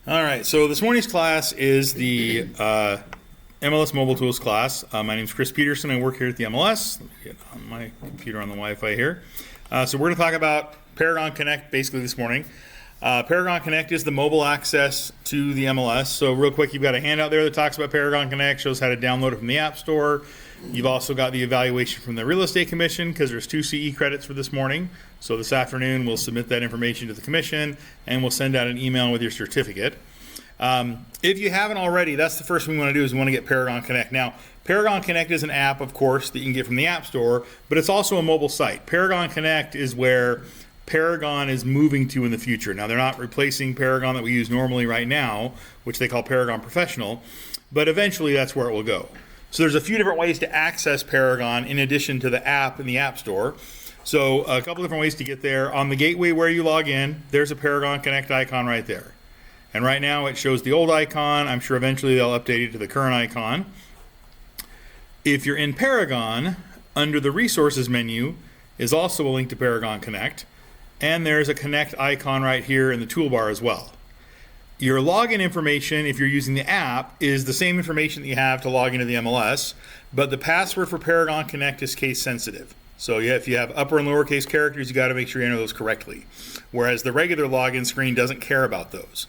All right, so this morning's class is the MLS Mobile Tools class. My name is Chris Peterson. I work here at the MLS. Let me get on my computer on the Wi-Fi here. So we're going to talk about Paragon Connect basically this morning. Paragon Connect is the mobile access to the MLS. So real quick, you've got a handout there that talks about Paragon Connect, shows how to download it from the App Store. You've also got the evaluation from the Real Estate Commission because there's 2 CE credits for this morning. So this afternoon we'll submit that information to the Commission and we'll send out an email with your certificate. If you haven't already, that's the first thing we want to do is we want to get Paragon Connect. Now, Paragon Connect is an app, of course, that you can get from the App Store, but it's also a mobile site. Paragon Connect is where Paragon is moving to in the future. Now, they're not replacing Paragon that we use normally right now, which they call Paragon Professional, but eventually that's where it will go. So there's a few different ways to access Paragon in addition to the app in the App Store. So a couple different ways to get there. On the gateway where you log in, there's a Paragon Connect icon right there. And right now it shows the old icon. I'm sure eventually they'll update it to the current icon. If you're in Paragon, under the Resources menu is also a link to Paragon Connect. And there's a Connect icon right here in the toolbar as well. Your login information, if you're using the app, is the same information that you have to log into the MLS, but the password for Paragon Connect is case sensitive. So yeah, if you have upper and lowercase characters, you got to make sure you enter those correctly. Whereas the regular login screen doesn't care about those.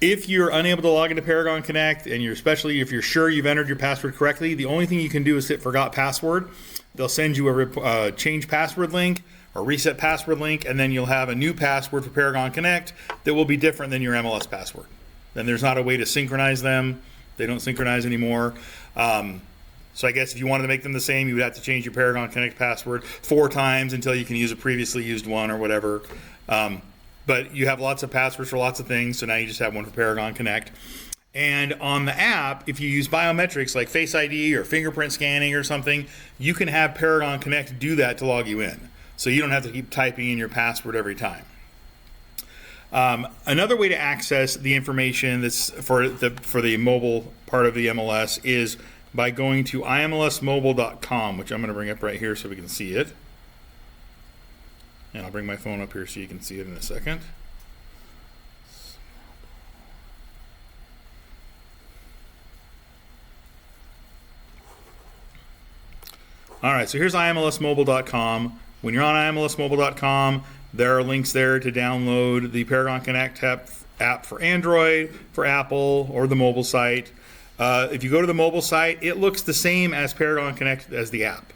If you're unable to log into Paragon Connect, and especially if you're sure you've entered your password correctly, the only thing you can do is hit Forgot Password. They'll send you a change password link or reset password link, and then you'll have a new password for Paragon Connect that will be different than your MLS password. Then there's not a way to synchronize them. They don't synchronize anymore. So I guess if you wanted to make them the same, you would have to change your Paragon Connect password 4 times until you can use a previously used one or whatever. But you have lots of passwords for lots of things, so now you just have one for Paragon Connect. And on the app, if you use biometrics like Face ID or fingerprint scanning or something, you can have Paragon Connect do that to log you in. So you don't have to keep typing in your password every time. Another way to access the information that's for the mobile part of the MLS is by going to imlsmobile.com, which I'm going to bring up right here so we can see it. And I'll bring my phone up here so you can see it in a second. All right, so here's imlsmobile.com. When you're on imlsmobile.com, there are links there to download the Paragon Connect app for Android, for Apple, or the mobile site. If you go to the mobile site, it looks the same as Paragon Connect as the app.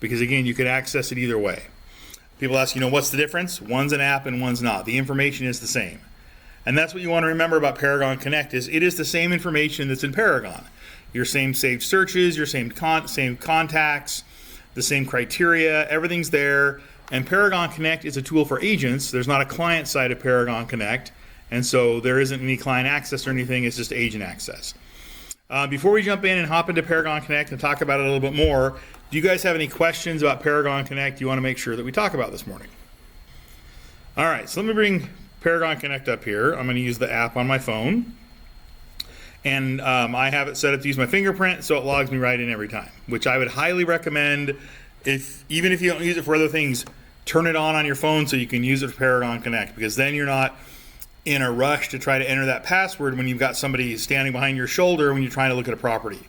Because again, you can access it either way. People ask, what's the difference? One's an app and one's not. The information is the same. And that's what you want to remember about Paragon Connect is it is the same information that's in Paragon. Your same saved searches, your same contacts, the same criteria, everything's there. And Paragon Connect is a tool for agents. There's not a client side of Paragon Connect. And so there isn't any client access or anything. It's just agent access. Before we jump in and hop into Paragon Connect and talk about it a little bit more, do you guys have any questions about Paragon Connect you want to make sure that we talk about this morning? All right, so let me bring Paragon Connect up here. I'm going to use the app on my phone. And I have it set up to use my fingerprint, so it logs me right in every time, which I would highly recommend. Even if you don't use it for other things, turn it on your phone so you can use it for Paragon Connect, because then you're not in a rush to try to enter that password when you've got somebody standing behind your shoulder when you're trying to look at a property.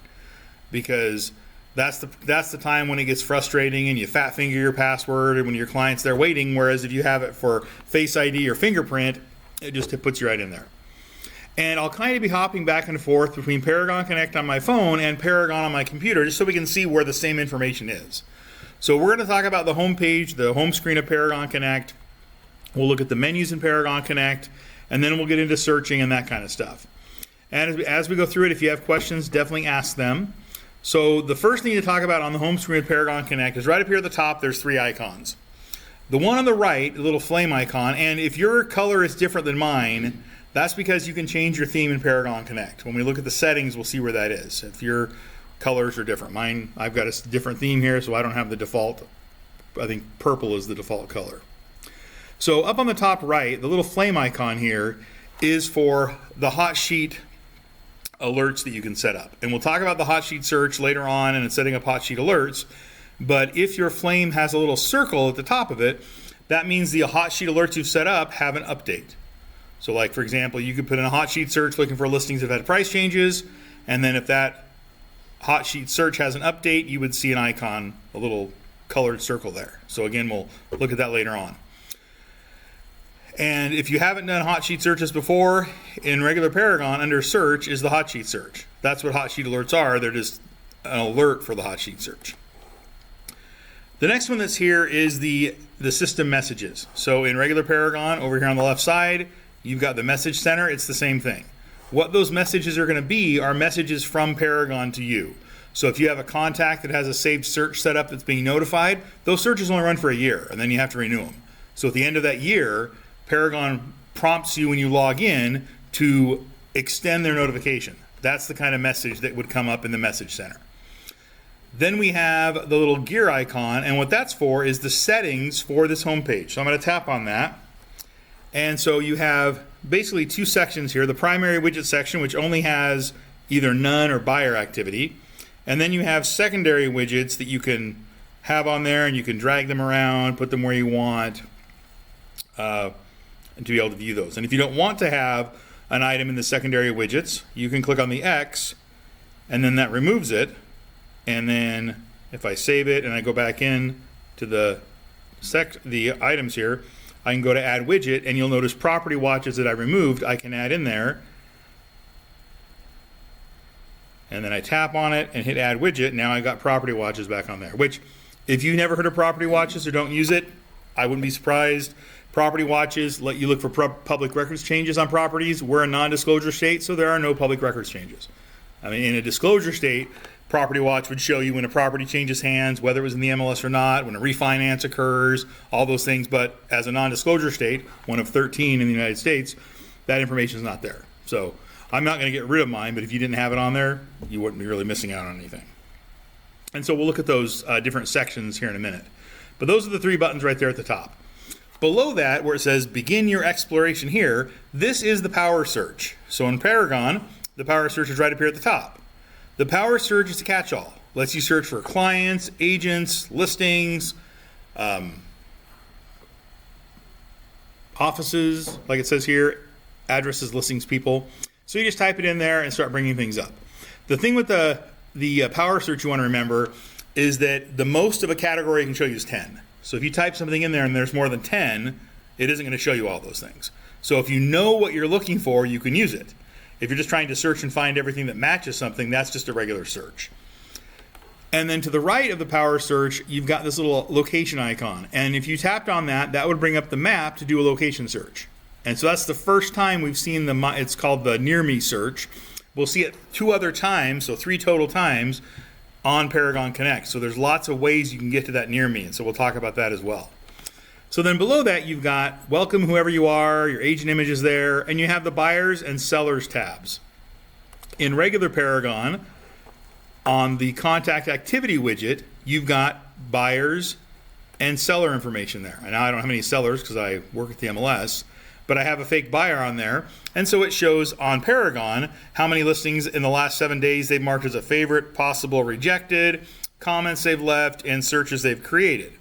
Because that's the time when it gets frustrating and you fat finger your password and when your client's there waiting, whereas if you have it for Face ID or fingerprint, it puts you right in there. And I'll kind of be hopping back and forth between Paragon Connect on my phone and Paragon on my computer just so we can see where the same information is. So we're going to talk about the home page, the home screen of Paragon Connect. We'll look at the menus in Paragon Connect, and then we'll get into searching and that kind of stuff. And as we go through it, if you have questions, definitely ask them. So the first thing to talk about on the home screen of Paragon Connect is right up here at the top, there's 3 icons. The one on the right, the little flame icon, and if your color is different than mine, that's because you can change your theme in Paragon Connect. When we look at the settings, we'll see where that is. If your colors are different. Mine, I've got a different theme here, so I don't have the default. I think purple is the default color. So up on the top right, the little flame icon here is for the hot sheet alerts that you can set up. And we'll talk about the hot sheet search later on and setting up hot sheet alerts. But if your flame has a little circle at the top of it, that means the hot sheet alerts you've set up have an update. So like, for example, you could put in a hot sheet search looking for listings that have had price changes, and then if that hot sheet search has an update, you would see an icon, a little colored circle there. So again, we'll look at that later on. And if you haven't done hot sheet searches before, in regular Paragon, under search is the hot sheet search. That's what hot sheet alerts are. They're just an alert for the hot sheet search. The next one that's here is the system messages. So in regular Paragon, over here on the left side, you've got the message center. It's the same thing. What those messages are going to be are messages from Paragon to you. So if you have a contact that has a saved search set up that's being notified, those searches only run for a year, and then you have to renew them. So at the end of that year, Paragon prompts you when you log in to extend their notification. That's the kind of message that would come up in the message center. Then we have the little gear icon, and what that's for is the settings for this homepage. So I'm going to tap on that. And so you have basically two sections here. The primary widget section, which only has either none or buyer activity. And then you have secondary widgets that you can have on there, and you can drag them around, put them where you want, and to be able to view those. And if you don't want to have an item in the secondary widgets, you can click on the X, and then that removes it. And then if I save it and I go back in to the items here, I can go to add widget, and you'll notice property watches that I removed, I can add in there. And then I tap on it and hit add widget. Now I got property watches back on there, which if you've never heard of property watches or don't use it, I wouldn't be surprised. Property watches let you look for public records changes on properties. We're a non-disclosure state, so there are no public records changes. I mean, in a disclosure state, Property Watch would show you when a property changes hands, whether it was in the MLS or not, when a refinance occurs, all those things. But as a non-disclosure state, one of 13 in the United States, that information is not there. So I'm not going to get rid of mine, but if you didn't have it on there, you wouldn't be really missing out on anything. And so we'll look at those different sections here in a minute. But those are the three buttons right there at the top. Below that, where it says begin your exploration here, this is the power search. So in Paragon, the power search is right up here at the top. The power search is a catch-all. Lets you search for clients, agents, listings, offices, like it says here, addresses, listings, people. So you just type it in there and start bringing things up. The thing with the power search you want to remember is that the most of a category can show you is 10. So if you type something in there and there's more than 10, it isn't going to show you all those things. So if you know what you're looking for, you can use it. If you're just trying to search and find everything that matches something, that's just a regular search. And then to the right of the power search, you've got this little location icon. And if you tapped on that, that would bring up the map to do a location search. And so that's the first time we've seen it's called the near me search. We'll see it 2 other times, so 3 total times on Paragon Connect. So there's lots of ways you can get to that near me. And so we'll talk about that as well. So then below that, you've got welcome whoever you are, your agent image is there, and you have the buyers and sellers tabs. In regular Paragon, on the contact activity widget, you've got buyers and seller information there. And I don't have any sellers because I work at the MLS, but I have a fake buyer on there. And so it shows on Paragon how many listings in the last 7 days they've marked as a favorite, possible, rejected, comments they've left, and searches they've created.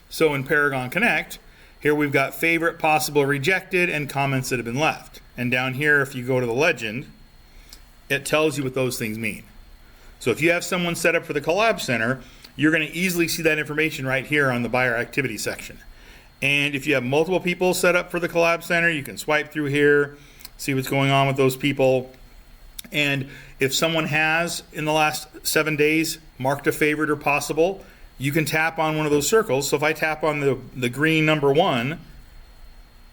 So in Paragon Connect, here we've got favorite, possible, rejected, and comments that have been left. And down here, if you go to the legend, it tells you what those things mean. So if you have someone set up for the Collab Center, you're going to easily see that information right here on the buyer activity section. And if you have multiple people set up for the Collab Center, you can swipe through here, see what's going on with those people. And if someone has, in the last 7 days, marked a favorite or possible, you can tap on one of those circles. So if I tap on the green number 1,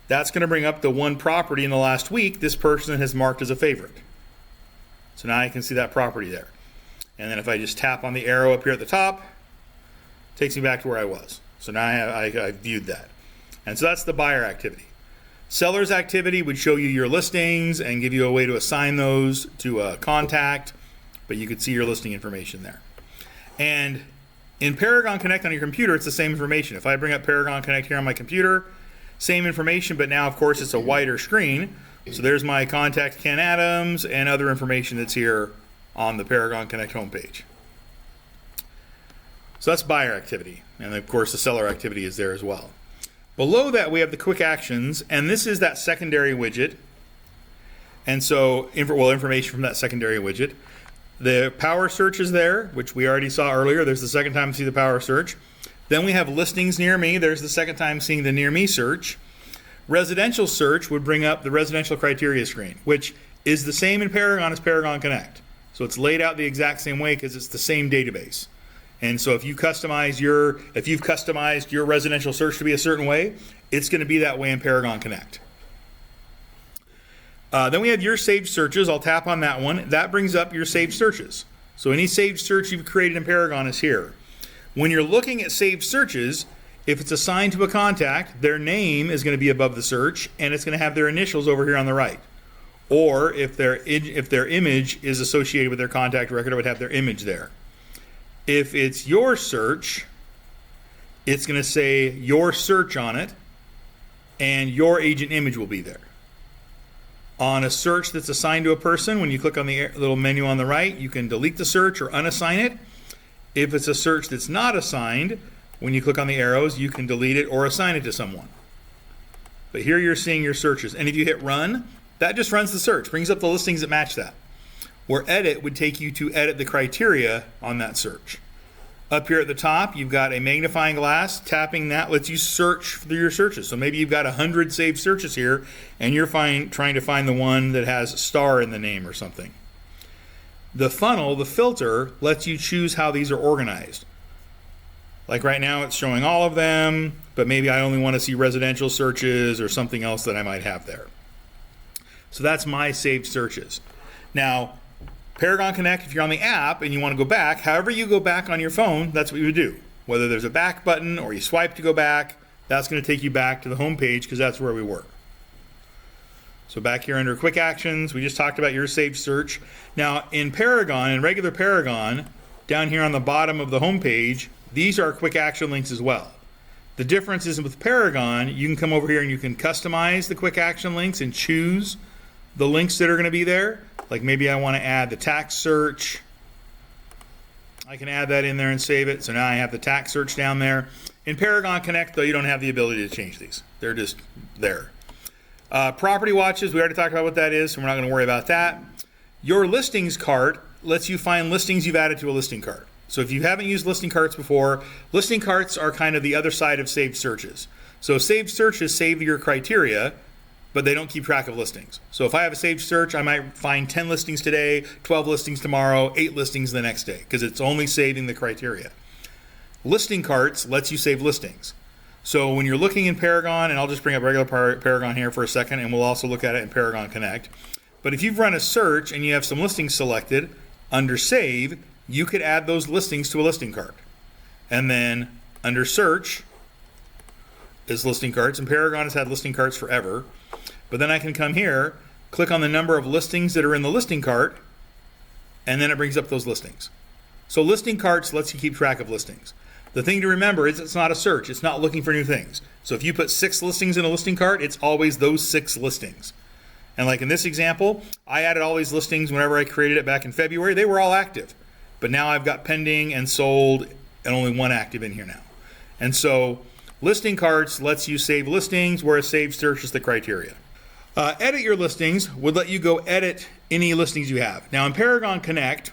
that's going to bring up the one property in the last week this person has marked as a favorite. So now I can see that property there. And then if I just tap on the arrow up here at the top, it takes me back to where I was. So now I viewed that. And so that's the buyer activity. Seller's activity would show you your listings and give you a way to assign those to a contact, but you could see your listing information there. And in Paragon Connect on your computer, it's the same information. If I bring up Paragon Connect here on my computer, same information, but now, of course, it's a wider screen. So there's my contact Ken Adams and other information that's here on the Paragon Connect homepage. So that's buyer activity. And, of course, the seller activity is there as well. Below that, we have the quick actions, and this is that secondary widget And so, information from that secondary widget. The power search is there, which we already saw earlier. There's the second time to see the power search. Then we have listings near me. There's the second time seeing the near me search. Residential search would bring up the residential criteria screen, which is the same in Paragon as Paragon Connect. So it's laid out the exact same way because it's the same database. And so if you've customized your residential search to be a certain way, it's going to be that way in Paragon Connect. Then we have your saved searches. I'll tap on that one. That brings up your saved searches. So any saved search you've created in Paragon is here. When you're looking at saved searches, if it's assigned to a contact, their name is going to be above the search, and it's going to have their initials over here on the right. Or if their image is associated with their contact record, it would have their image there. If it's your search, it's going to say your search on it, and your agent image will be there. On a search that's assigned to a person, when you click on the little menu on the right, you can delete the search or unassign it. If it's a search that's not assigned, when you click on the arrows, you can delete it or assign it to someone. But here you're seeing your searches. And if you hit run, that just runs the search, brings up the listings that match that. Where edit would take you to edit the criteria on that search. Up here at the top, you've got a magnifying glass. Tapping that lets you search through your searches. So maybe you've got 100 saved searches here, and you're trying to find the one that has star in the name or something. The funnel, the filter, lets you choose how these are organized. Like right now, it's showing all of them, but maybe I only want to see residential searches or something else that I might have there. So that's my saved searches. Now, Paragon Connect, if you're on the app and you want to go back, however you go back on your phone, that's what you would do. Whether there's a back button or you swipe to go back, that's going to take you back to the home page because that's where we were. So back here under Quick Actions, we just talked about your saved search. Now in Paragon, in regular Paragon, down here on the bottom of the home page, these are quick action links as well. The difference is with Paragon, you can come over here and you can customize the quick action links and choose the links that are going to be there. Like maybe I want to add the tax search. I can add that in there and save it. So now I have the tax search down there. In Paragon Connect, though, you don't have the ability to change these. They're just there. Property watches, we already talked about what that is, so we're not going to worry about that. Your listings cart lets you find listings you've added to a listing cart. So if you haven't used listing carts before, listing carts are kind of the other side of saved searches. So saved searches save your criteria, but they don't keep track of listings. So if I have a saved search, I might find 10 listings today, 12 listings tomorrow, 8 listings the next day, because it's only saving the criteria. Listing carts lets you save listings. So when you're looking in Paragon, and I'll just bring up regular Paragon here for a second, and we'll also look at it in Paragon Connect. But if you've run a search and you have some listings selected, under Save, you could add those listings to a listing cart. And then under Search is listing carts, and Paragon has had listing carts forever. But then I can come here, click on the number of listings that are in the listing cart, and then it brings up those listings. So listing carts lets you keep track of listings. The thing to remember is it's not a search. It's not looking for new things. So if you put 6 listings in a listing cart, it's always those 6 listings. And like in this example, I added all these listings whenever I created it back in February. They were all active. But now I've got pending and sold and only one active in here now. And so listing carts lets you save listings, whereas save search is the criteria. Edit your listings would let you go edit any listings you have. Now in Paragon Connect,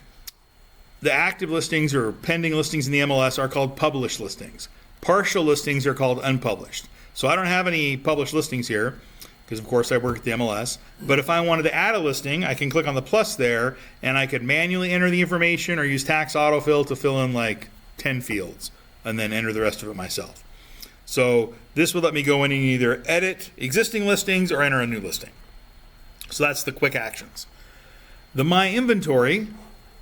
the active listings or pending listings in the MLS are called published listings. Partial listings are called unpublished. So I don't have any published listings here because of course I work at the MLS. But if I wanted to add a listing, I can click on the plus there and I could manually enter the information or use tax autofill to fill in like 10 fields and then enter the rest of it myself. So this would let me go in and either edit existing listings or enter a new listing. So that's the quick actions. The My Inventory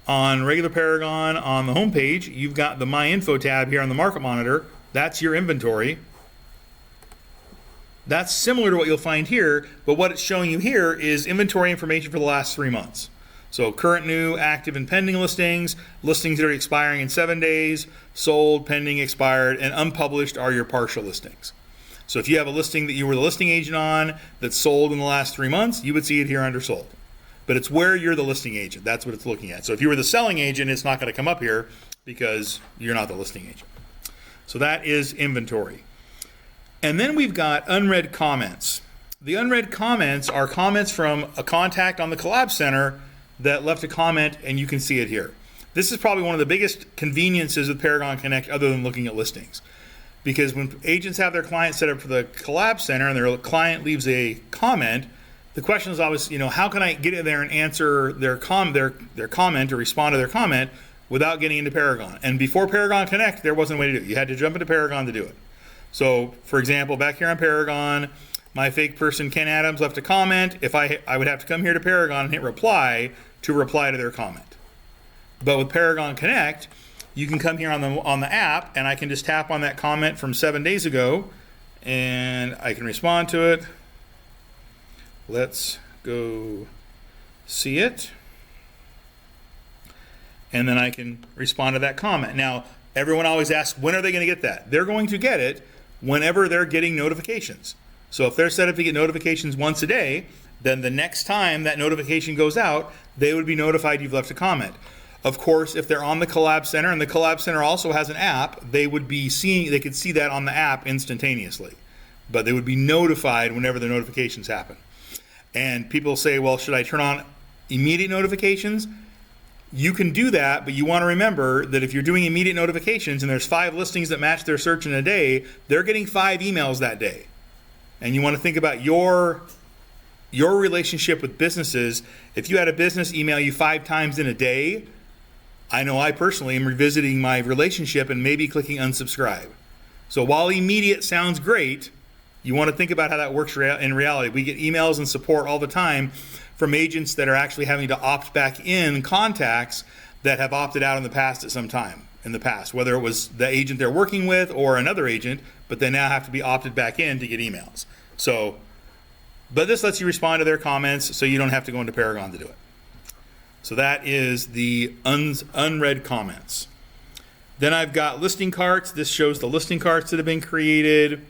on regular Paragon on the home page, you've got the My Info tab here on the Market Monitor. That's your inventory. That's similar to what you'll find here, but what it's showing you here is inventory information for the last 3 months. So current, new, active, and pending listings, listings that are expiring in 7 days, sold, pending, expired, and unpublished are your partial listings. So if you have a listing that you were the listing agent on that's sold in the last 3 months, you would see it here under sold. But it's where you're the listing agent. That's what it's looking at. So if you were the selling agent, it's not going to come up here because you're not the listing agent. So that is inventory. And then we've got unread comments. The unread comments are comments from a contact on the Collab Center that left a comment, and you can see it here. This is probably one of the biggest conveniences with Paragon Connect other than looking at listings. Because when agents have their client set up for the Collab Center and their client leaves a comment, the question is always, how can I get in there and answer their comment or respond to their comment without getting into Paragon? And before Paragon Connect, there wasn't a way to do it. You had to jump into Paragon to do it. So, for example, back here on Paragon, my fake person Ken Adams left a comment. If I would have to come here to Paragon and hit reply to their comment. But with Paragon Connect, you can come here on the app, and I can just tap on that comment from 7 days ago, and I can respond to it. Let's go see it. And then I can respond to that comment. Now, everyone always asks, when are they going to get that? They're going to get it whenever they're getting notifications. So if they're set up to get notifications once a day, then the next time that notification goes out, they would be notified you've left a comment. Of course, if they're on the Collab Center, and the Collab Center also has an app, they could see that on the app instantaneously. But they would be notified whenever the notifications happen. And people say, well, should I turn on immediate notifications? You can do that, but you want to remember that if you're doing immediate notifications and there's 5 listings that match their search in a day, they're getting 5 emails that day. And you want to think about your relationship with businesses. If you had a business email you 5 times in a day, I know I personally am revisiting my relationship and maybe clicking unsubscribe. So while immediate sounds great, you want to think about how that works in reality. We get emails and support all the time from agents that are actually having to opt back in contacts that have opted out in the past at some time in the past, whether it was the agent they're working with or another agent, but they now have to be opted back in to get emails. So, but this lets you respond to their comments so you don't have to go into Paragon to do it. So that is the unread comments. Then I've got listing carts. This shows the listing carts that have been created.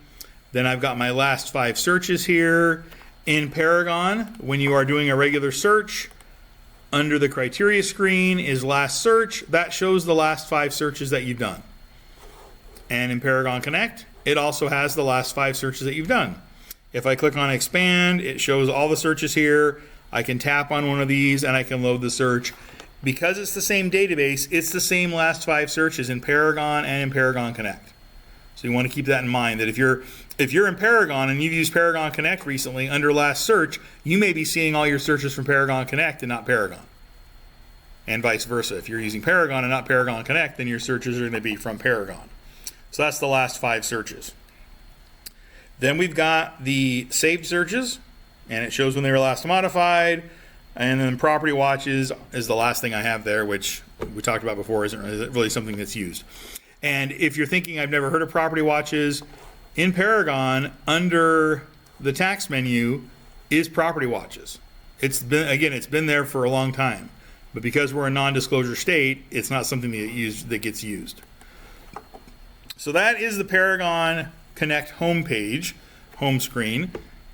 Then I've got my last 5 searches here. In Paragon, when you are doing a regular search, under the criteria screen is last search. That shows the last 5 searches that you've done. And in Paragon Connect, it also has the last 5 searches that you've done. If I click on expand, it shows all the searches here. I can tap on one of these and I can load the search. Because it's the same database, it's the same last 5 searches in Paragon and in Paragon Connect. So you want to keep that in mind, that if you're in Paragon and you've used Paragon Connect recently, under last search, you may be seeing all your searches from Paragon Connect and not Paragon. And vice versa. If you're using Paragon and not Paragon Connect, then your searches are going to be from Paragon. So that's the last 5 searches. Then we've got the saved searches, and it shows when they were last modified. And then property watches is the last thing I have there, which we talked about before isn't really something that's used. And if you're thinking I've never heard of property watches, in Paragon, under the tax menu is property watches. It's been there for a long time. But because we're a non-disclosure state, it's not something that gets used. So that is the Paragon Connect homepage, home screen.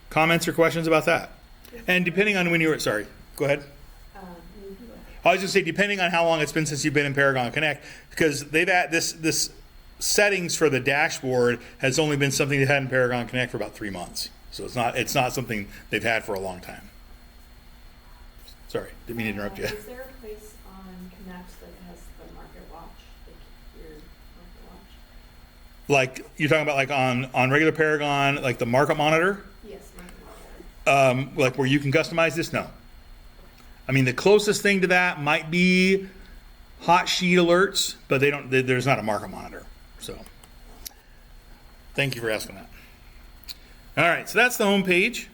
Comments or questions about that? And depending on when you were, sorry, go ahead. I was going to say, depending on how long it's been since you've been in Paragon Connect, because they've had this settings for the dashboard has only been something they've had in Paragon Connect for about 3 months. So it's not something they've had for a long time. Sorry, didn't mean to interrupt you. Is there a place on Connect that has the market watch, like your market watch? Like you're talking about, like on regular Paragon, like the market monitor? Yes, market monitor. Like where you can customize this? No. I mean, the closest thing to that might be hot sheet alerts, but there's not a market monitor. So thank you for asking that. All right, so that's the home page.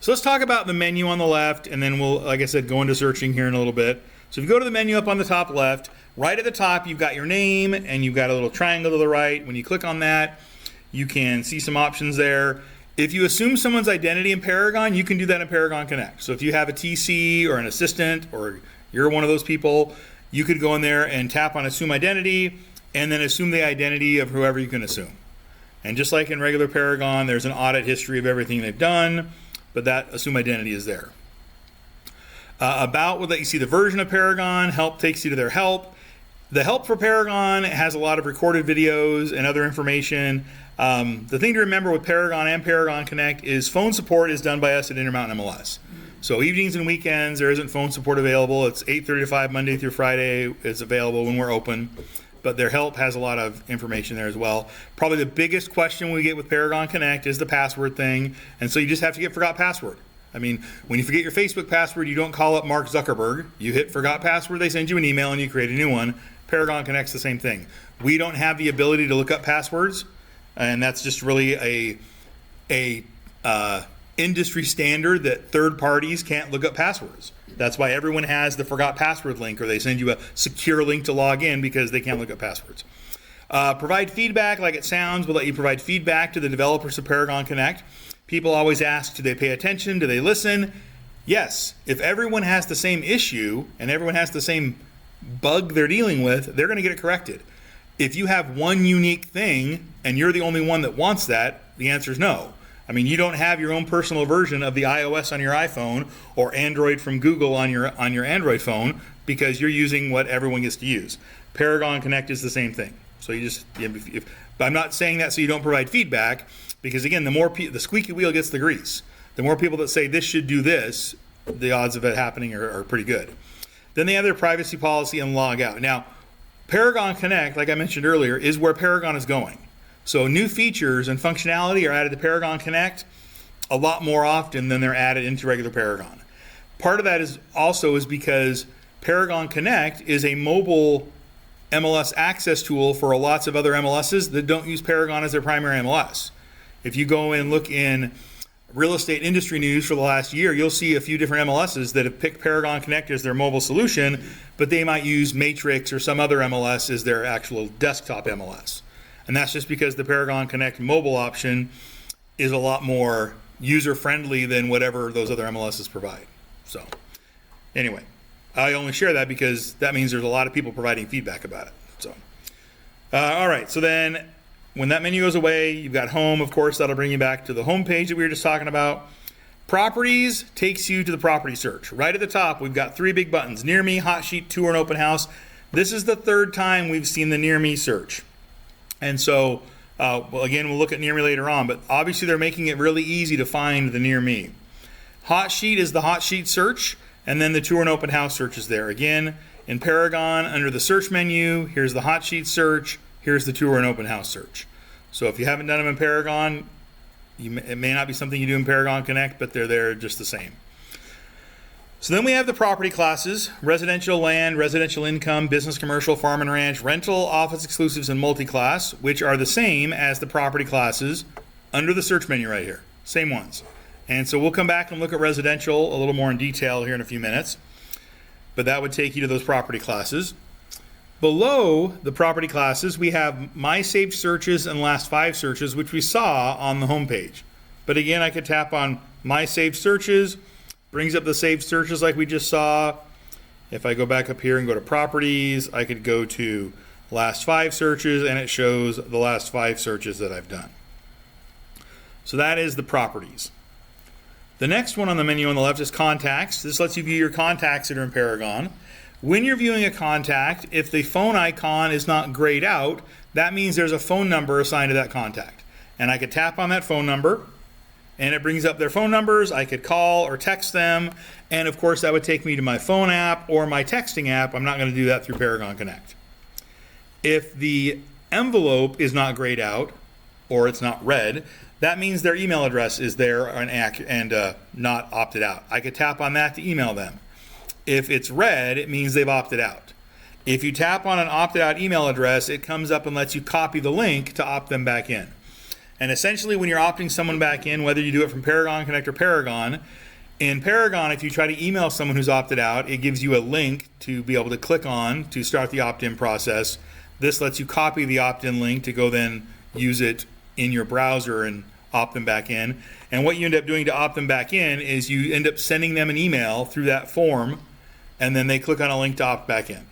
So let's talk about the menu on the left, and then we'll, like I said, go into searching here in a little bit. So if you go to the menu up on the top left, right at the top, you've got your name, and you've got a little triangle to the right. When you click on that, you can see some options there. If you assume someone's identity in Paragon, you can do that in Paragon Connect. So if you have a TC or an assistant, or you're one of those people, you could go in there and tap on Assume Identity, and then assume the identity of whoever you can assume. And just like in regular Paragon, there's an audit history of everything they've done, but that Assume Identity is there. About will let you see the version of Paragon. Help takes you to their help. The help for Paragon has a lot of recorded videos and other information. The thing to remember with Paragon and Paragon Connect is phone support is done by us at Intermountain MLS. So evenings and weekends, there isn't phone support available. It's 8:30 to 5, Monday through Friday. It's available when we're open. But their help has a lot of information there as well. Probably the biggest question we get with Paragon Connect is the password thing. And so you just have to get forgot password. I mean, when you forget your Facebook password, you don't call up Mark Zuckerberg. You hit forgot password, they send you an email, and you create a new one. Paragon Connect's the same thing. We don't have the ability to look up passwords, and that's just really a industry standard that third parties can't look up passwords. That's why everyone has the forgot password link, or they send you a secure link to log in because they can't look up passwords. Provide feedback like it sounds. We'll let you provide feedback to the developers of Paragon Connect. People always ask, do they pay attention? Do they listen? Yes. If everyone has the same issue and everyone has the same bug they're dealing with, they're going to get it corrected. If you have one unique thing and you're the only one that wants that, the answer is no. I mean, you don't have your own personal version of the iOS on your iPhone or Android from Google on your Android phone because you're using what everyone gets to use. Paragon Connect is the same thing. So but I'm not saying that so you don't provide feedback, because again, the squeaky wheel gets the grease. The more people that say this should do this, the odds of it happening are pretty good. Then they have their privacy policy and log out. Now, Paragon Connect, like I mentioned earlier, is where Paragon is going. So new features and functionality are added to Paragon Connect a lot more often than they're added into regular Paragon. Part of that is because Paragon Connect is a mobile MLS access tool for lots of other MLSs that don't use Paragon as their primary MLS. If you go and look in real estate industry news for the last year, you'll see a few different MLSs that have picked Paragon Connect as their mobile solution, but they might use Matrix or some other MLS as their actual desktop MLS. And that's just because the Paragon Connect mobile option is a lot more user-friendly than whatever those other MLSs provide. So anyway, I only share that because that means there's a lot of people providing feedback about it. So, all right, so then when that menu goes away, you've got home, of course, that'll bring you back to the home page that we were just talking about. Properties takes you to the property search. Right at the top, we've got 3 big buttons: Near Me, Hot Sheet, Tour, and Open House. This is the 3rd time we've seen the Near Me search. And so, again, we'll look at Near Me later on, but obviously they're making it really easy to find the Near Me. Hot Sheet is the Hot Sheet search, and then the Tour and Open House search is there. Again, in Paragon, under the search menu, here's the Hot Sheet search, here's the Tour and Open House search. So if you haven't done them in Paragon, it may not be something you do in Paragon Connect, but they're there just the same. So then we have the property classes: residential land, residential income, business commercial, farm and ranch, rental, office exclusives, and multi-class, which are the same as the property classes under the search menu right here. Same ones. And so we'll come back and look at residential a little more in detail here in a few minutes. But that would take you to those property classes. Below the property classes, we have My Saved Searches and Last 5 Searches, which we saw on the home page. But again, I could tap on My Saved Searches, brings up the saved searches like we just saw. If I go back up here and go to properties, I could go to last 5 searches, and it shows the last 5 searches that I've done. So that is the properties. The next one on the menu on the left is contacts. This lets you view your contacts that are in Paragon. When you're viewing a contact, if the phone icon is not grayed out, that means there's a phone number assigned to that contact. And I could tap on that phone number, and it brings up their phone numbers. I could call or text them, and of course that would take me to my phone app or my texting app. I'm not going to do that through Paragon Connect. If the envelope is not grayed out or it's not red, that means their email address is there and not opted out. I could tap on that to email them. If it's red, it means they've opted out. If you tap on an opted out email address, it comes up and lets you copy the link to opt them back in. And essentially, when you're opting someone back in, whether you do it from Paragon Connect or Paragon, in Paragon, if you try to email someone who's opted out, it gives you a link to be able to click on to start the opt-in process. This lets you copy the opt-in link to go then use it in your browser and opt them back in. And what you end up doing to opt them back in is you end up sending them an email through that form, and then they click on a link to opt back in.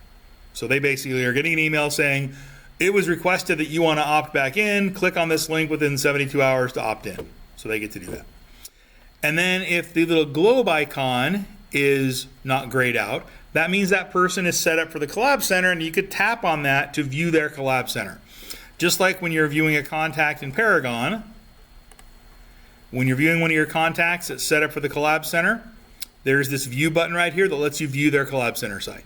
So they basically are getting an email saying, it was requested that you want to opt back in. Click on this link within 72 hours to opt in. So they get to do that. And then if the little globe icon is not grayed out, that means that person is set up for the Collab Center, and you could tap on that to view their Collab Center. Just like when you're viewing a contact in Paragon, when you're viewing one of your contacts that's set up for the Collab Center, there's this view button right here that lets you view their Collab Center site.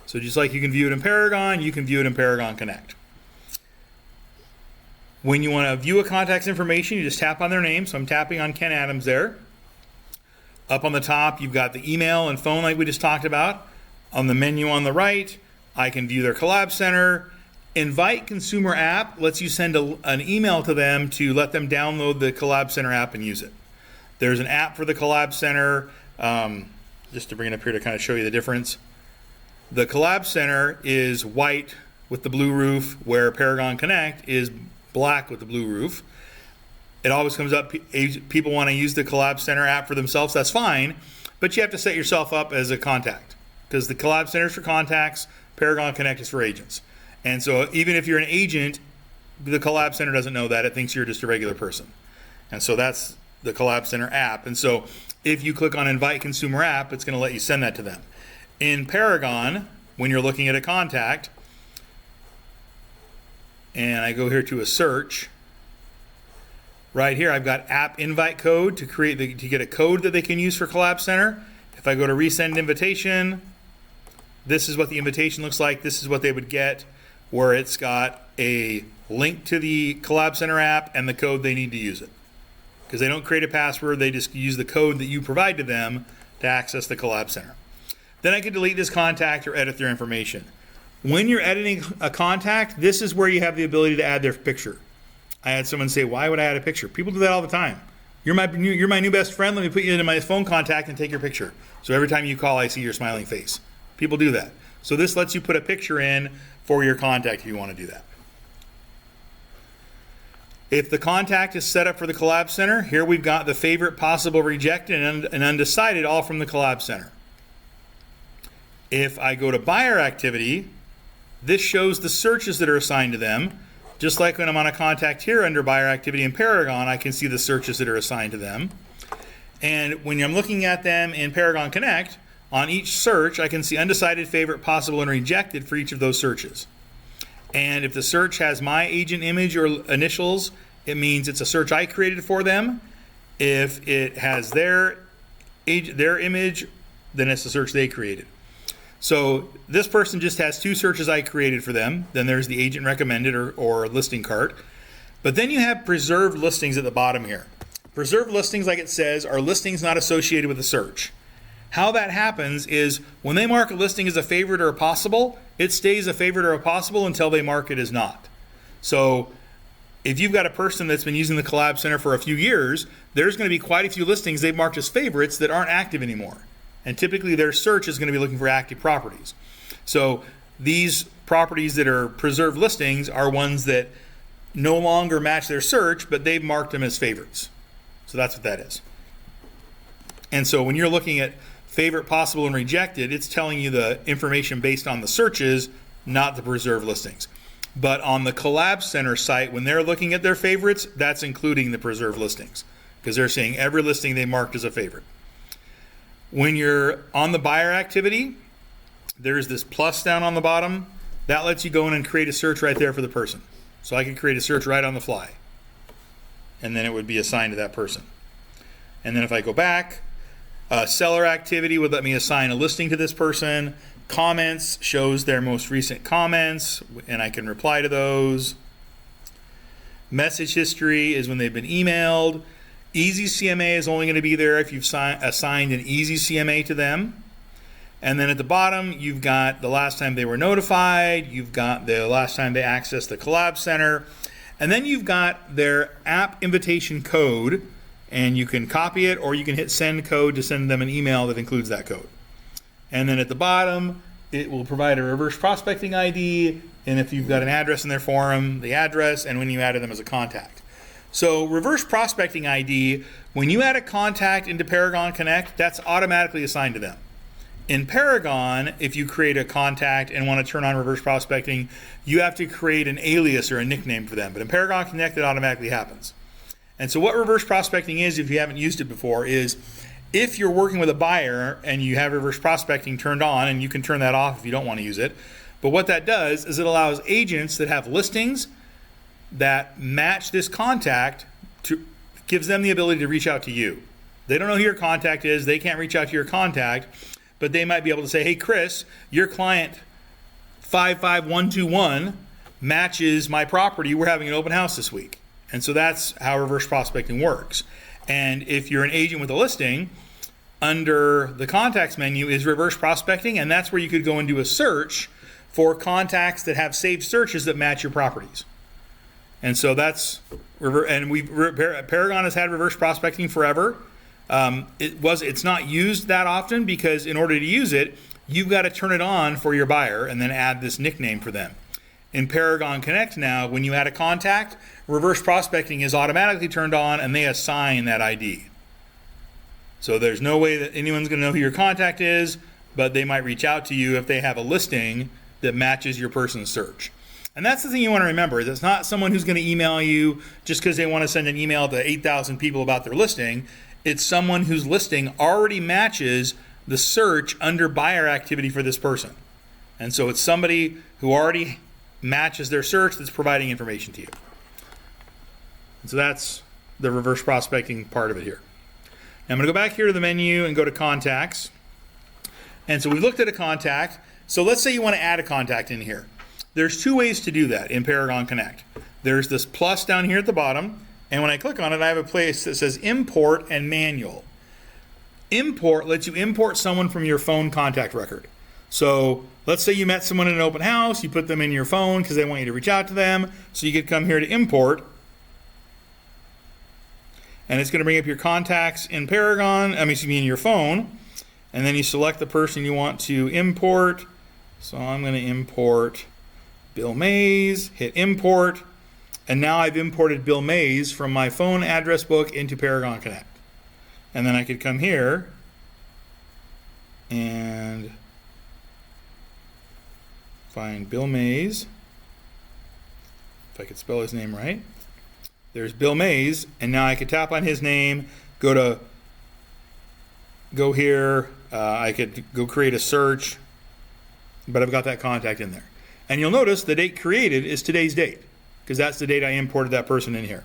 So just like you can view it in Paragon, you can view it in Paragon Connect. When you want to view a contact's information, you just tap on their name. So I'm tapping on Ken Adams there. Up on the top, you've got the email and phone like we just talked about. On the menu on the right, I can view their Collab Center. Invite Consumer app lets you send an email to them to let them download the Collab Center app and use it. There's an app for the Collab Center, just to bring it up here to kind of show you the difference. The Collab Center is white with the blue roof, where Paragon Connect is black with the blue roof. It always comes up, people want to use the Collab Center app for themselves, that's fine, but you have to set yourself up as a contact, because the Collab Center is for contacts, Paragon Connect is for agents. And so even if you're an agent, the Collab Center doesn't know that. It thinks you're just a regular person. And so that's the Collab Center app. And so if you click on Invite Consumer App, it's going to let you send that to them. In Paragon, when you're looking at a contact, and I go here to a search, right here I've got app invite code to get a code that they can use for Collab Center. If I go to resend invitation, this is what the invitation looks like. This is what they would get, where it's got a link to the Collab Center app and the code they need to use it. Because they don't create a password, they just use the code that you provide to them to access the Collab Center. Then I can delete this contact or edit their information. When you're editing a contact, this is where you have the ability to add their picture. I had someone say, why would I add a picture? People do that all the time. You're my new best friend, let me put you into my phone contact and take your picture. So every time you call, I see your smiling face. People do that. So this lets you put a picture in for your contact if you want to do that. If the contact is set up for the Collab Center, here we've got the favorite, possible, rejected, and undecided, all from the Collab Center. If I go to buyer activity, this shows the searches that are assigned to them. Just like when I'm on a contact here under buyer activity in Paragon, I can see the searches that are assigned to them. And when I'm looking at them in Paragon Connect, on each search, I can see undecided, favorite, possible, and rejected for each of those searches. And if the search has my agent image or initials, it means it's a search I created for them. If it has their image, then it's a search they created. So this person just has two searches I created for them. Then there's the agent recommended or listing cart. But then you have preserved listings at the bottom here. Preserved listings, like it says, are listings not associated with a search. How that happens is when they mark a listing as a favorite or a possible, it stays a favorite or a possible until they mark it as not. So if you've got a person that's been using the Collab Center for a few years, there's going to be quite a few listings they've marked as favorites that aren't active anymore. And typically their search is going to be looking for active properties. So these properties that are preserved listings are ones that no longer match their search, but they've marked them as favorites. So that's what that is. And so when you're looking at favorite, possible, and rejected, it's telling you the information based on the searches, not the preserved listings. But on the Collab Center site, when they're looking at their favorites, that's including the preserved listings, because they're saying every listing they marked as a favorite. When you're on the buyer activity, there's this plus down on the bottom. That lets you go in and create a search right there for the person. So I could create a search right on the fly, and then it would be assigned to that person. And then if I go back, seller activity would let me assign a listing to this person. Comments shows their most recent comments, and I can reply to those. Message history is when they've been emailed. Easy CMA is only going to be there if you've assigned an easy CMA to them. And then at the bottom, you've got the last time they were notified. You've got the last time they accessed the Collab Center. And then you've got their app invitation code, and you can copy it or you can hit send code to send them an email that includes that code. And then at the bottom, it will provide a reverse prospecting ID, and if you've got an address in their form, the address, and when you added them as a contact. So reverse prospecting ID, when you add a contact into Paragon Connect, that's automatically assigned to them. In Paragon, if you create a contact and want to turn on reverse prospecting, you have to create an alias or a nickname for them. But in Paragon Connect, it automatically happens. And so what reverse prospecting is, if you haven't used it before, is if you're working with a buyer and you have reverse prospecting turned on, and you can turn that off if you don't want to use it. But what that does is it allows agents that have listings that match this contact gives them the ability to reach out to you. They don't know who your contact is. They can't reach out to your contact, but they might be able to say, hey, Chris, your client 55121 matches my property. We're having an open house this week. And so that's how reverse prospecting works. And if you're an agent with a listing, under the contacts menu is reverse prospecting, and that's where you could go and do a search for contacts that have saved searches that match your properties. And so that's, Paragon has had reverse prospecting forever. It's not used that often because in order to use it, you've got to turn it on for your buyer and then add this nickname for them. In Paragon Connect now, when you add a contact, reverse prospecting is automatically turned on and they assign that ID. So there's no way that anyone's going to know who your contact is, but they might reach out to you if they have a listing that matches your person's search. And that's the thing you want to remember, is it's not someone who's going to email you just because they want to send an email to 8,000 people about their listing. It's someone whose listing already matches the search under buyer activity for this person. And so it's somebody who already matches their search that's providing information to you. And so that's the reverse prospecting part of it here. Now I'm going to go back here to the menu and go to contacts. And so we've looked at a contact. So let's say you want to add a contact in here. There's two ways to do that in Paragon Connect. There's this plus down here at the bottom, and when I click on it, I have a place that says import and manual. Import lets you import someone from your phone contact record. So let's say you met someone in an open house, you put them in your phone because they want you to reach out to them. So you could come here to import, and it's going to bring up your contacts in Paragon, in your phone, and then you select the person you want to import. So I'm going to import Bill Mays, hit import, and now I've imported Bill Mays from my phone address book into Paragon Connect. And then I could come here and find Bill Mays, if I could spell his name right. There's Bill Mays, and now I could tap on his name, go here, I could go create a search, but I've got that contact in there. And you'll notice the date created is today's date, because that's the date I imported that person in here.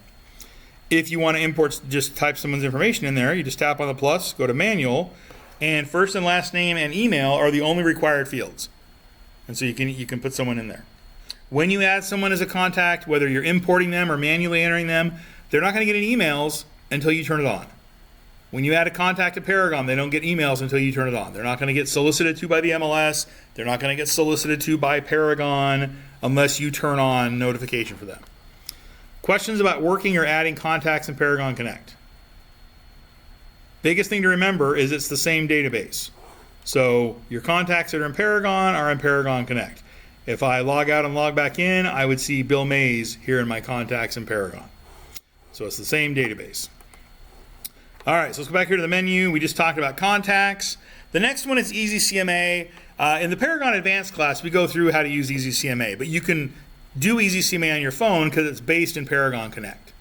If you want to import, just type someone's information in there, you just tap on the plus, go to manual, and first and last name and email are the only required fields. And so you can put someone in there. When you add someone as a contact, whether you're importing them or manually entering them, they're not going to get any emails until you turn it on. When you add a contact to Paragon, they don't get emails until you turn it on. They're not going to get solicited to by the MLS. They're not going to get solicited to by Paragon unless you turn on notification for them. Questions about working or adding contacts in Paragon Connect? Biggest thing to remember is it's the same database. So your contacts that are in Paragon Connect. If I log out and log back in, I would see Bill Mays here in my contacts in Paragon. So it's the same database. All right, so let's go back here to the menu. We just talked about contacts. The next one is Easy CMA. In the Paragon Advanced class, we go through how to use Easy CMA, but you can do Easy CMA on your phone because it's based in Paragon Connect.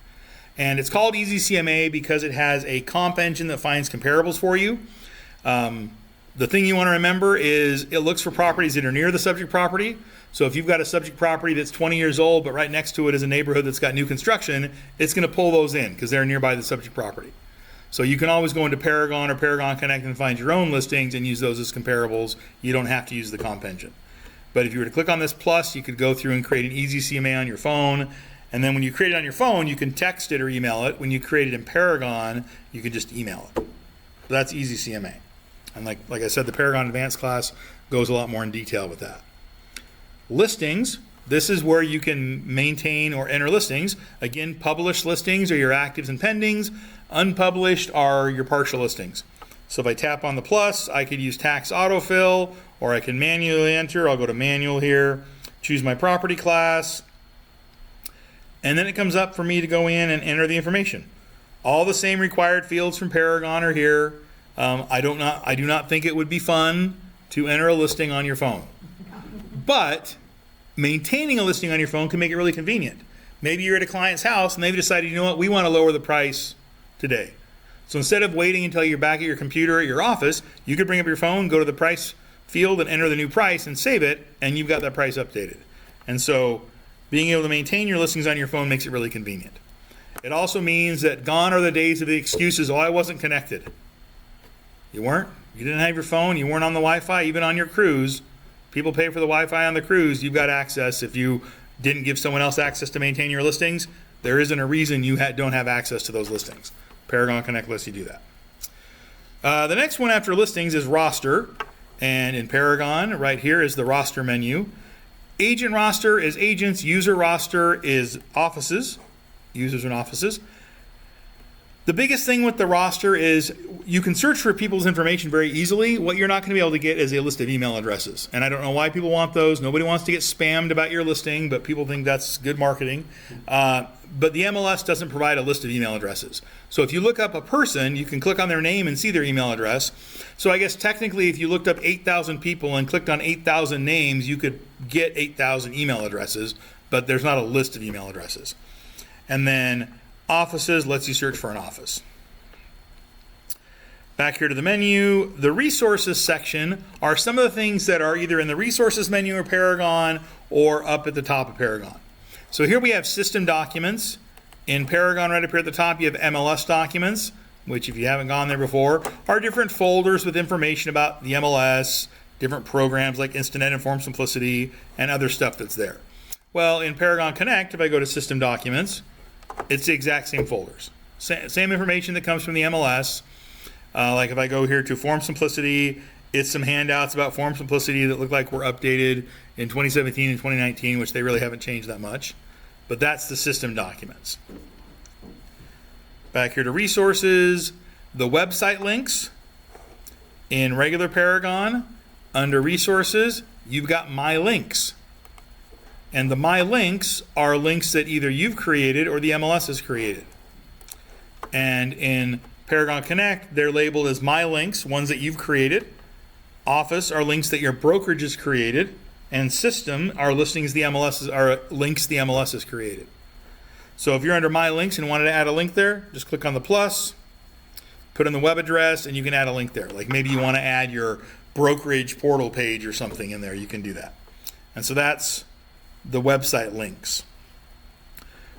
And it's called Easy CMA because it has a comp engine that finds comparables for you. The thing you want to remember is it looks for properties that are near the subject property. So if you've got a subject property that's 20 years old, but right next to it is a neighborhood that's got new construction, it's going to pull those in because they're nearby the subject property. So you can always go into Paragon or Paragon Connect and find your own listings and use those as comparables. You don't have to use the comp engine. But if you were to click on this plus, you could go through and create an Easy CMA on your phone. And then when you create it on your phone, you can text it or email it. When you create it in Paragon, you can just email it. So that's Easy CMA. And like I said, the Paragon Advanced class goes a lot more in detail with that. Listings, this is where you can maintain or enter listings. Again, published listings are your actives and pendings. Unpublished are your partial listings. So if I tap on the plus, I could use tax autofill, or I can manually enter. I'll go to manual here, choose my property class, and then it comes up for me to go in and enter the information. All the same required fields from Paragon are here. I do not think it would be fun to enter a listing on your phone. But maintaining a listing on your phone can make it really convenient. Maybe you're at a client's house and they've decided, you know what, we want to lower the price today. So instead of waiting until you're back at your computer at your office, you could bring up your phone, go to the price field and enter the new price and save it, and you've got that price updated. And so Being able to maintain your listings on your phone makes it really convenient. It also means that gone are the days of the excuses, oh, I wasn't connected. You weren't. You didn't have your phone. You weren't on the Wi-Fi, even on your cruise. People pay for the Wi-Fi on the cruise. You've got access. If you didn't give someone else access to maintain your listings, there isn't a reason you don't have access to those listings. Paragon Connect lets you do that. The next one after listings is roster. And in Paragon, right here is the roster menu. Agent roster is agents. User roster is offices. Users and offices. The biggest thing with the roster is you can search for people's information very easily. What you're not going to be able to get is a list of email addresses. And I don't know why people want those. Nobody wants to get spammed about your listing, but people think that's good marketing. But the MLS doesn't provide a list of email addresses. So if you look up a person, you can click on their name and see their email address. So I guess technically if you looked up 8,000 people and clicked on 8,000 names, you could get 8,000 email addresses, but there's not a list of email addresses. And then offices lets you search for an office. Back here to the menu, the resources section are some of the things that are either in the resources menu of Paragon or up at the top of Paragon. So here we have system documents. In Paragon right up here at the top, you have MLS documents, which if you haven't gone there before, are different folders with information about the MLS, different programs like Instinet and Form Simplicity, and other stuff that's there. Well, in Paragon Connect, if I go to system documents, it's the exact same folders. Same information that comes from the MLS. Like if I go here to Form Simplicity, it's some handouts about Form Simplicity that look like were updated in 2017 and 2019, which they really haven't changed that much. But that's the system documents. Back here to resources, the website links. In regular Paragon, under resources, you've got My Links. And the My Links are links that either you've created or the MLS has created. And in Paragon Connect, they're labeled as My Links, ones that you've created. Office are links that your brokerage has created. And system are links the MLS has created. So if you're under My Links and wanted to add a link there, just click on the plus, put in the web address, and you can add a link there. Like maybe you want to add your brokerage portal page or something in there, you can do that. And so that's the website links.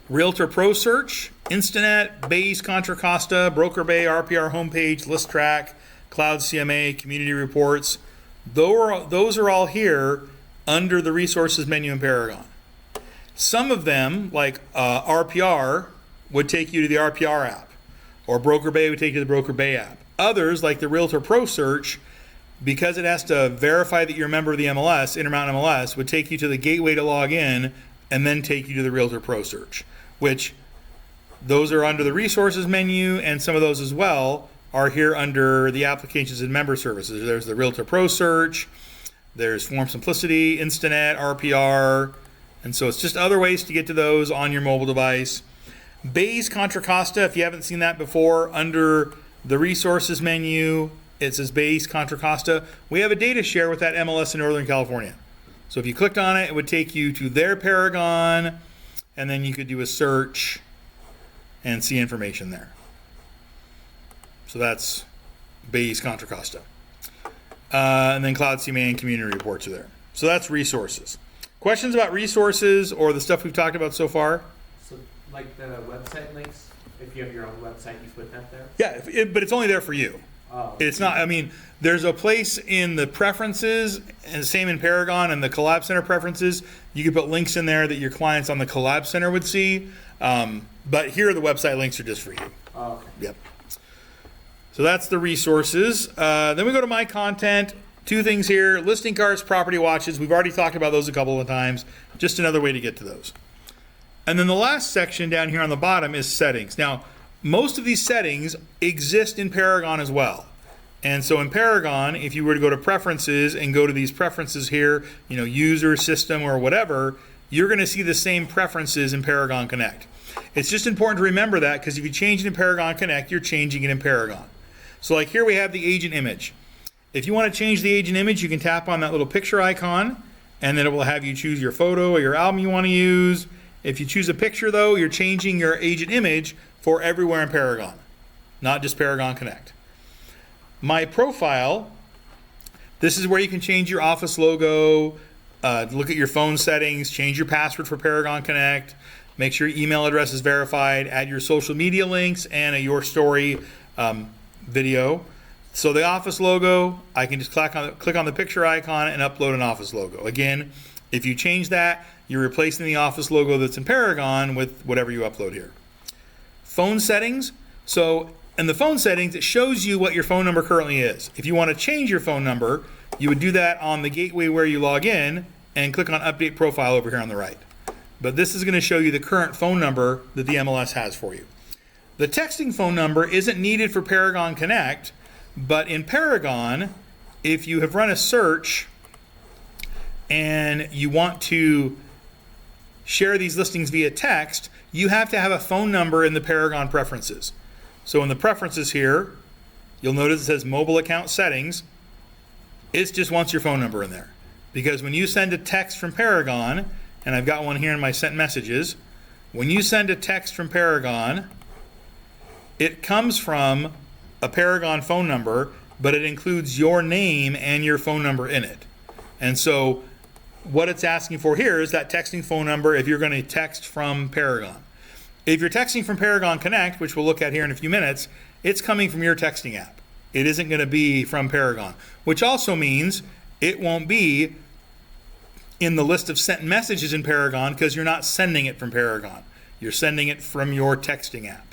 Realtor Pro Search, Instinet, Bayes Contra Costa, Broker Bay, RPR homepage, List Track, Cloud CMA, Community Reports. Those are all here under the resources menu in Paragon. Some of them, like RPR, would take you to the RPR app, or Broker Bay would take you to the Broker Bay app. Others, like the Realtor Pro Search, because it has to verify that you're a member of the MLS, Intermountain MLS, would take you to the gateway to log in and then take you to the Realtor Pro Search, which those are under the resources menu, and some of those as well are here under the applications and member services. There's the Realtor Pro Search, there's Form Simplicity, Instinet, RPR, and so it's just other ways to get to those on your mobile device. Bayes Contra Costa, if you haven't seen that before, under the resources menu, it says Bayes Contra Costa. We have a data share with that MLS in Northern California. So if you clicked on it, it would take you to their Paragon, and then you could do a search and see information there. So that's Bayes Contra Costa. And then Cloud CMA and Community Reports are there. So that's resources. Questions about resources or the stuff we've talked about so far? So like the website links, if you have your own website, you put that there? Yeah, but it's only there for you. Oh. It's not, I mean, there's a place in the preferences, and same in Paragon and the Collab Center preferences. You could put links in there that your clients on the Collab Center would see. But here, the website links are just for you. Oh, okay. Yep. So that's the resources. Then we go to My Content. Two things here. Listing cards, property watches. We've already talked about those a couple of times. Just another way to get to those. And then the last section down here on the bottom is settings. Now, most of these settings exist in Paragon as well. And so in Paragon, if you were to go to preferences and go to these preferences here, user, system, or whatever, you're going to see the same preferences in Paragon Connect. It's just important to remember that, because if you change it in Paragon Connect, you're changing it in Paragon. So like here we have the agent image. If you want to change the agent image, you can tap on that little picture icon, and then it will have you choose your photo or your album you want to use. If you choose a picture, though, you're changing your agent image for everywhere in Paragon, not just Paragon Connect. My profile, this is where you can change your office logo, look at your phone settings, change your password for Paragon Connect, make sure your email address is verified, add your social media links, and a Your Story video. So the Office logo, I can just click on the picture icon and upload an Office logo. Again, if you change that, you're replacing the Office logo that's in Paragon with whatever you upload here. Phone settings. So in the phone settings, it shows you what your phone number currently is. If you want to change your phone number, you would do that on the gateway where you log in and click on Update Profile over here on the right. But this is going to show you the current phone number that the MLS has for you. The texting phone number isn't needed for Paragon Connect, but in Paragon, if you have run a search and you want to share these listings via text, you have to have a phone number in the Paragon preferences. So in the preferences here, you'll notice it says mobile account settings. It just wants your phone number in there. Because when you send a text from Paragon, and I've got one here in my sent messages, when you send a text from Paragon, it comes from a Paragon phone number, but it includes your name and your phone number in it. And so what it's asking for here is that texting phone number if you're going to text from Paragon. If you're texting from Paragon Connect, which we'll look at here in a few minutes, it's coming from your texting app. It isn't going to be from Paragon, which also means it won't be in the list of sent messages in Paragon because you're not sending it from Paragon. You're sending it from your texting app.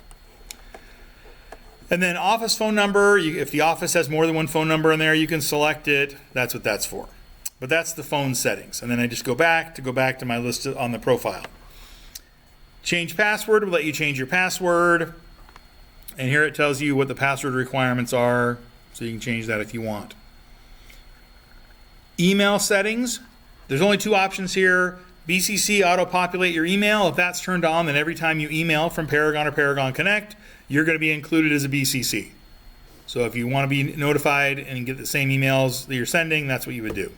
And then Office phone number, if the Office has more than one phone number in there, you can select it. That's what that's for. But that's the phone settings. And then I just go back to my list on the profile. Change password will let you change your password. And here it tells you what the password requirements are, so you can change that if you want. Email settings, there's only two options here. BCC auto-populate your email. If that's turned on, then every time you email from Paragon or Paragon Connect, you're going to be included as a BCC. So if you want to be notified and get the same emails that you're sending, that's what you would do.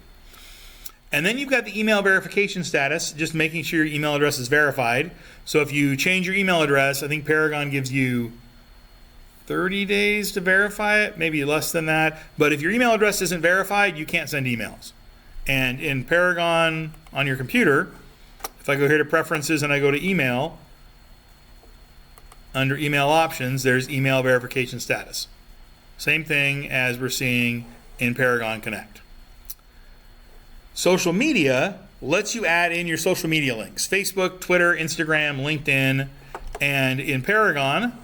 And then you've got the email verification status, just making sure your email address is verified. So if you change your email address, I think Paragon gives you 30 days to verify it, maybe less than that. But if your email address isn't verified, you can't send emails. And in Paragon on your computer, if I go here to Preferences and I go to Email, under Email Options, there's Email Verification Status. Same thing as we're seeing in Paragon Connect. Social media lets you add in your social media links. Facebook, Twitter, Instagram, LinkedIn. And in Paragon,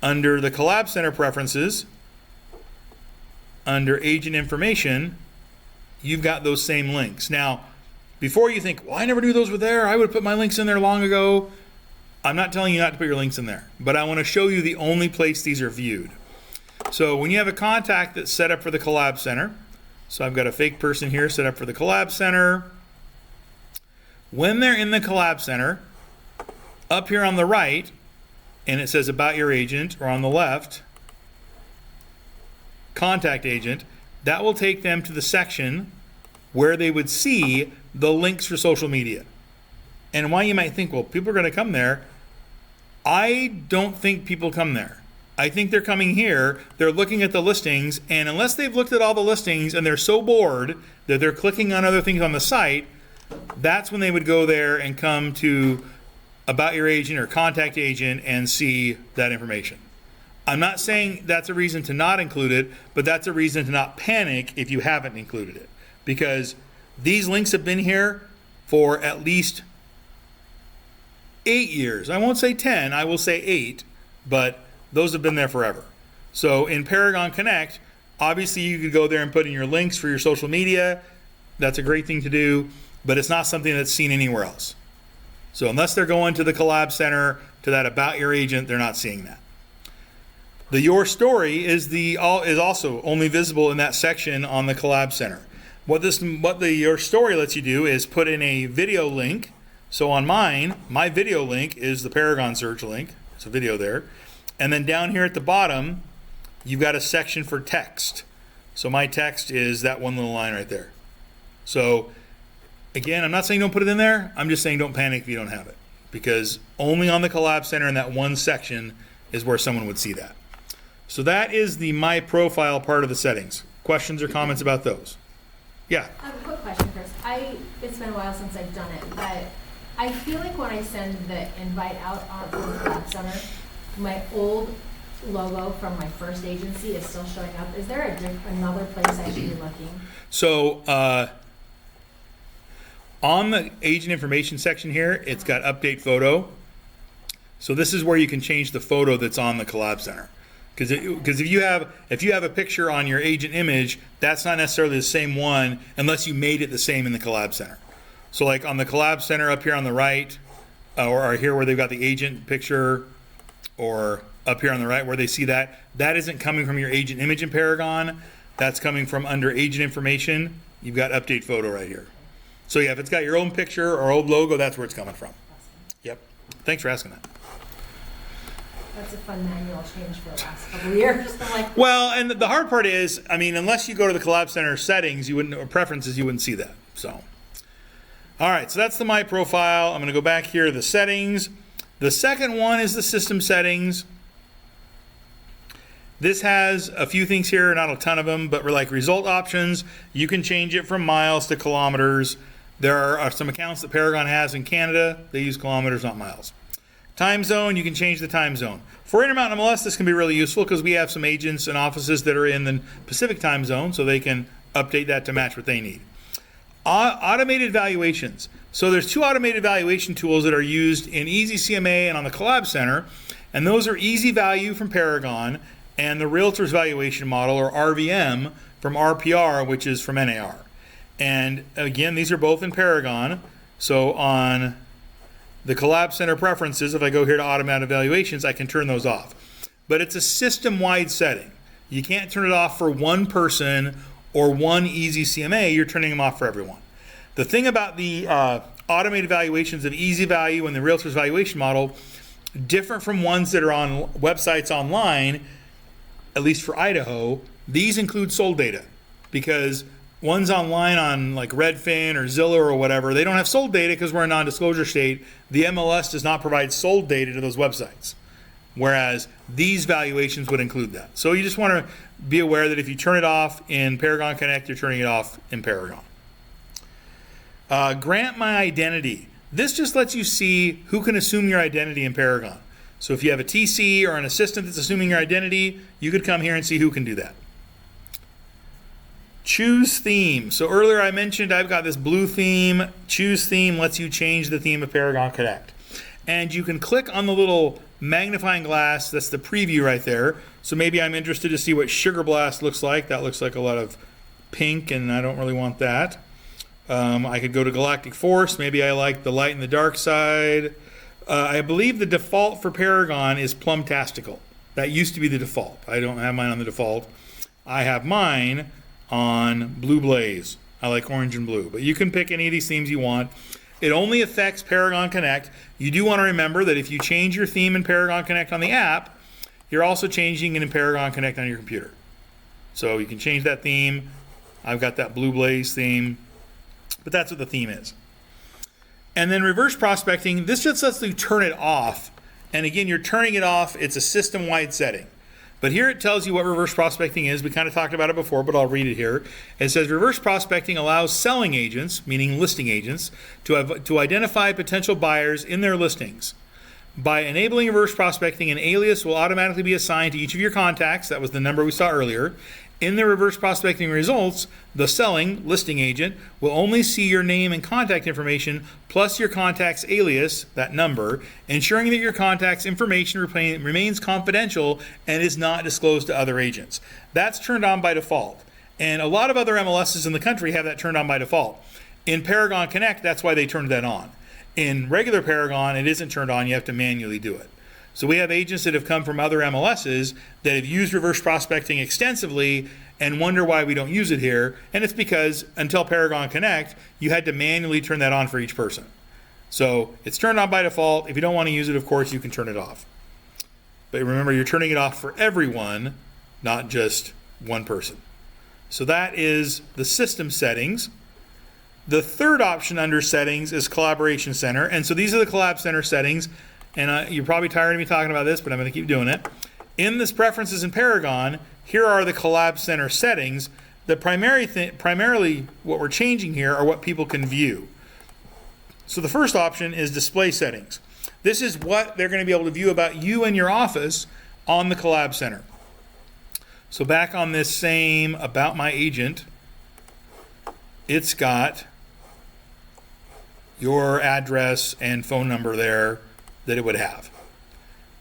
under the Collab Center Preferences, under Agent Information, you've got those same links. Now, before you think, well, I never knew those were there. I would put my links in there long ago. I'm not telling you not to put your links in there, but I want to show you the only place these are viewed. So when you have a contact that's set up for the Collab Center, so I've got a fake person here set up for the Collab Center. When they're in the Collab Center, up here on the right, and it says About Your Agent, or on the left, Contact Agent, that will take them to the section where they would see the links for social media. And why you might think, well, people are going to come there. I don't think people come there. I think they're coming here, they're looking at the listings, and unless they've looked at all the listings and they're so bored that they're clicking on other things on the site, that's when they would go there and come to About Your Agent or Contact Agent and see that information. I'm not saying that's a reason to not include it, but that's a reason to not panic if you haven't included it. Because these links have been here for at least 8 years. I won't say 10, I will say 8, but those have been there forever. So in Paragon Connect, obviously you could go there and put in your links for your social media. That's a great thing to do, but it's not something that's seen anywhere else. So unless they're going to the Collab Center, to that About Your Agent, they're not seeing that. The Your Story is also only visible in that section on the Collab Center. What the Your Story lets you do is put in a video link. So on mine, my video link is the Paragon search link. It's a video there. And then down here at the bottom, you've got a section for text. So my text is that one little line right there. So again, I'm not saying don't put it in there. I'm just saying don't panic if you don't have it. Because only on the Collab Center in that one section is where someone would see that. So that is the My Profile part of the settings. Questions or comments about those? Yeah. I have a quick question, Chris. It's been a while since I've done it, but I feel like when I send the invite out on from the Lab Center, my old logo from my first agency is still showing up. Is there another place I should be looking? So on the agent information section here, it's got update photo. So this is where you can change the photo that's on the Collab Center. Because if you have a picture on your agent image, that's not necessarily the same one unless you made it the same in the Collab Center. So like on the Collab Center up here on the right, or here where they've got the agent picture, or up here on the right where they see that isn't coming from your agent image in Paragon. That's coming from under agent information. You've got update photo right here. So yeah, if it's got your own picture or old logo, that's where it's coming from. Yep. Thanks for asking that. That's a fun manual change for the last couple of years. I'm like, Well, and the hard part is, I mean, unless you go to the Collab Center settings, or preferences, you wouldn't see that. So, all right, so that's the My Profile. I'm going to go back here to the settings. The second one is the system settings. This has a few things here, not a ton of them, but we're like result options. You can change it from miles to kilometers. There are some accounts that Paragon has in Canada. They use kilometers, not miles. Time zone, you can change the time zone. For Intermountain MLS, this can be really useful because we have some agents and offices that are in the Pacific time zone, so they can update that to match what they need. Automated valuations. So there's two automated valuation tools that are used in Easy CMA and on the Collab Center, and those are Easy Value from Paragon and the Realtor's Valuation Model, or RVM, from RPR, which is from NAR. And again, these are both in Paragon. So on the Collab Center preferences, if I go here to automated valuations, I can turn those off. But it's a system-wide setting. You can't turn it off for one person or one Easy CMA. You're turning them off for everyone. The thing about the automated valuations of Easy Value and the Realtor's Valuation Model, different from ones that are on websites online, at least for Idaho, these include sold data. Because ones online on like Redfin or Zillow or whatever, they don't have sold data because we're a non-disclosure state. The MLS does not provide sold data to those websites. Whereas these valuations would include that. So you just want to be aware that if you turn it off in Paragon Connect, you're turning it off in Paragon. Grant my identity. This just lets you see who can assume your identity in Paragon. So if you have a TC or an assistant that's assuming your identity, you could come here and see who can do that. Choose theme. So earlier I mentioned I've got this blue theme. Choose theme lets you change the theme of Paragon Connect. And you can click on the little magnifying glass. That's the preview right there. So maybe I'm interested to see what Sugar Blast looks like. That looks like a lot of pink, and I don't really want that. I could go to Galactic Force. Maybe I like the light and the dark side. I believe the default for Paragon is Plumtastical. That used to be the default. I don't have mine on the default. I have mine on Blue Blaze. I like orange and blue, but you can pick any of these themes you want. It only affects Paragon Connect. You do want to remember that if you change your theme in Paragon Connect on the app, you're also changing it in Paragon Connect on your computer. So you can change that theme. I've got that Blue Blaze theme, but that's what the theme is. And then reverse prospecting, this just lets you turn it off. And again, you're turning it off. It's a system-wide setting. But here it tells you what reverse prospecting is. We kind of talked about it before, but I'll read it here. It says reverse prospecting allows selling agents, meaning listing agents, to identify potential buyers in their listings. By enabling reverse prospecting, an alias will automatically be assigned to each of your contacts. That was the number we saw earlier. In the reverse prospecting results, the selling listing agent will only see your name and contact information plus your contact's alias, that number, ensuring that your contact's information remains confidential and is not disclosed to other agents. That's turned on by default. And a lot of other MLSs in the country have that turned on by default. In Paragon Connect, that's why they turned that on. In regular Paragon, it isn't turned on. You have to manually do it. So we have agents that have come from other MLSs that have used reverse prospecting extensively and wonder why we don't use it here. And it's because until Paragon Connect, you had to manually turn that on for each person. So it's turned on by default. If you don't want to use it, of course, you can turn it off. But remember, you're turning it off for everyone, not just one person. So that is the system settings. The third option under settings is Collaboration Center. And so these are the Collab Center settings. And you're probably tired of me talking about this, but I'm going to keep doing it. In this Preferences in Paragon, here are the Collab Center settings. the primarily what we're changing here are what people can view. So the first option is display settings. This is what they're going to be able to view about you and your office on the Collab Center. So back on this same About My Agent, it's got your address and phone number there that it would have.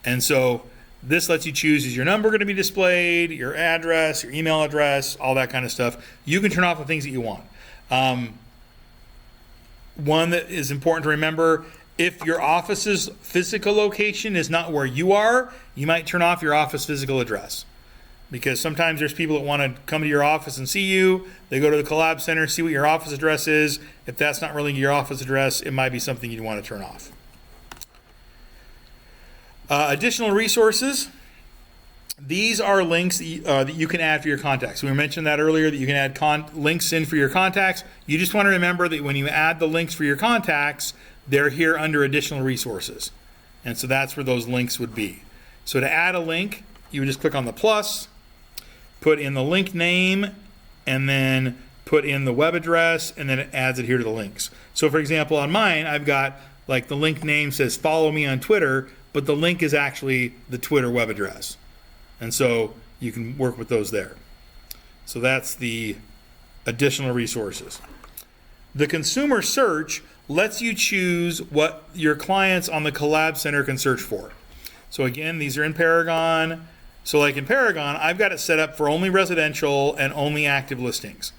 And so this lets you choose, is your number going to be displayed, your address, your email address, all that kind of stuff. You can turn off the things that you want. One that is important to remember, if your office's physical location is not where you are, you might turn off your office physical address. Because sometimes there's people that want to come to your office and see you. They go to the Collab Center, see what your office address is. If that's not really your office address, it might be something you'd want to turn off. Additional resources. These are links that you can add for your contacts. We mentioned that earlier, that you can add links in for your contacts. You just want to remember that when you add the links for your contacts, they're here under additional resources. And so that's where those links would be. So to add a link, you would just click on the plus, put in the link name, and then put in the web address, and then it adds it here to the links. So for example, on mine, I've got like the link name says follow me on Twitter, but the link is actually the Twitter web address. And so you can work with those there. So that's the additional resources. The consumer search lets you choose what your clients on the Collab Center can search for. So again, these are in Paragon. So like in Paragon, I've got it set up for only residential and only active listings.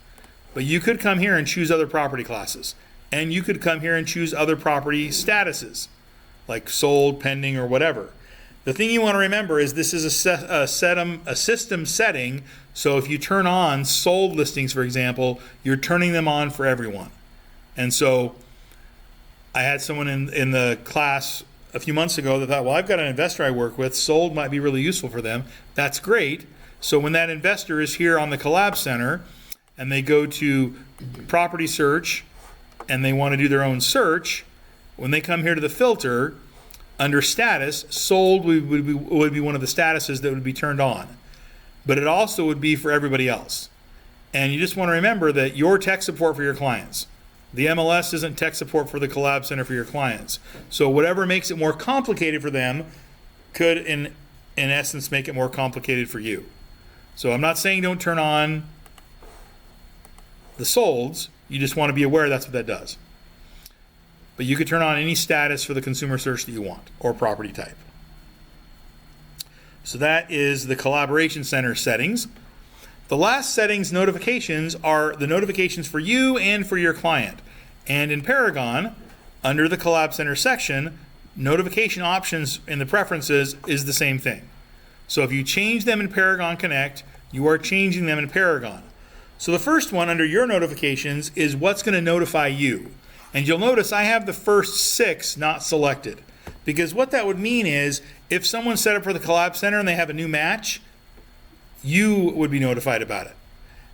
But you could come here and choose other property classes. And you could come here and choose other property statuses, like sold, pending, or whatever. The thing you want to remember is this is a system setting, so if you turn on sold listings, for example, you're turning them on for everyone. And so I had someone in the class a few months ago that thought, well, I've got an investor I work with, sold might be really useful for them. That's great. So when that investor is here on the Collab Center and they go to property search and they want to do their own search, when they come here to the filter, under status, sold would be one of the statuses that would be turned on. But it also would be for everybody else. And you just want to remember that your tech support for your clients. The MLS isn't tech support for the Collab Center for your clients. So whatever makes it more complicated for them could, in essence, make it more complicated for you. So I'm not saying don't turn on the solds. You just want to be aware that's what that does. But you could turn on any status for the consumer search that you want, or property type. So that is the Collaboration Center settings. The last settings notifications are the notifications for you and for your client. And in Paragon, under the Collab Center section, notification options in the preferences is the same thing. So if you change them in Paragon Connect, you are changing them in Paragon. So the first one under your notifications is what's going to notify you. And you'll notice I have the first 6 not selected. Because what that would mean is if someone set up for the Collab Center and they have a new match, you would be notified about it.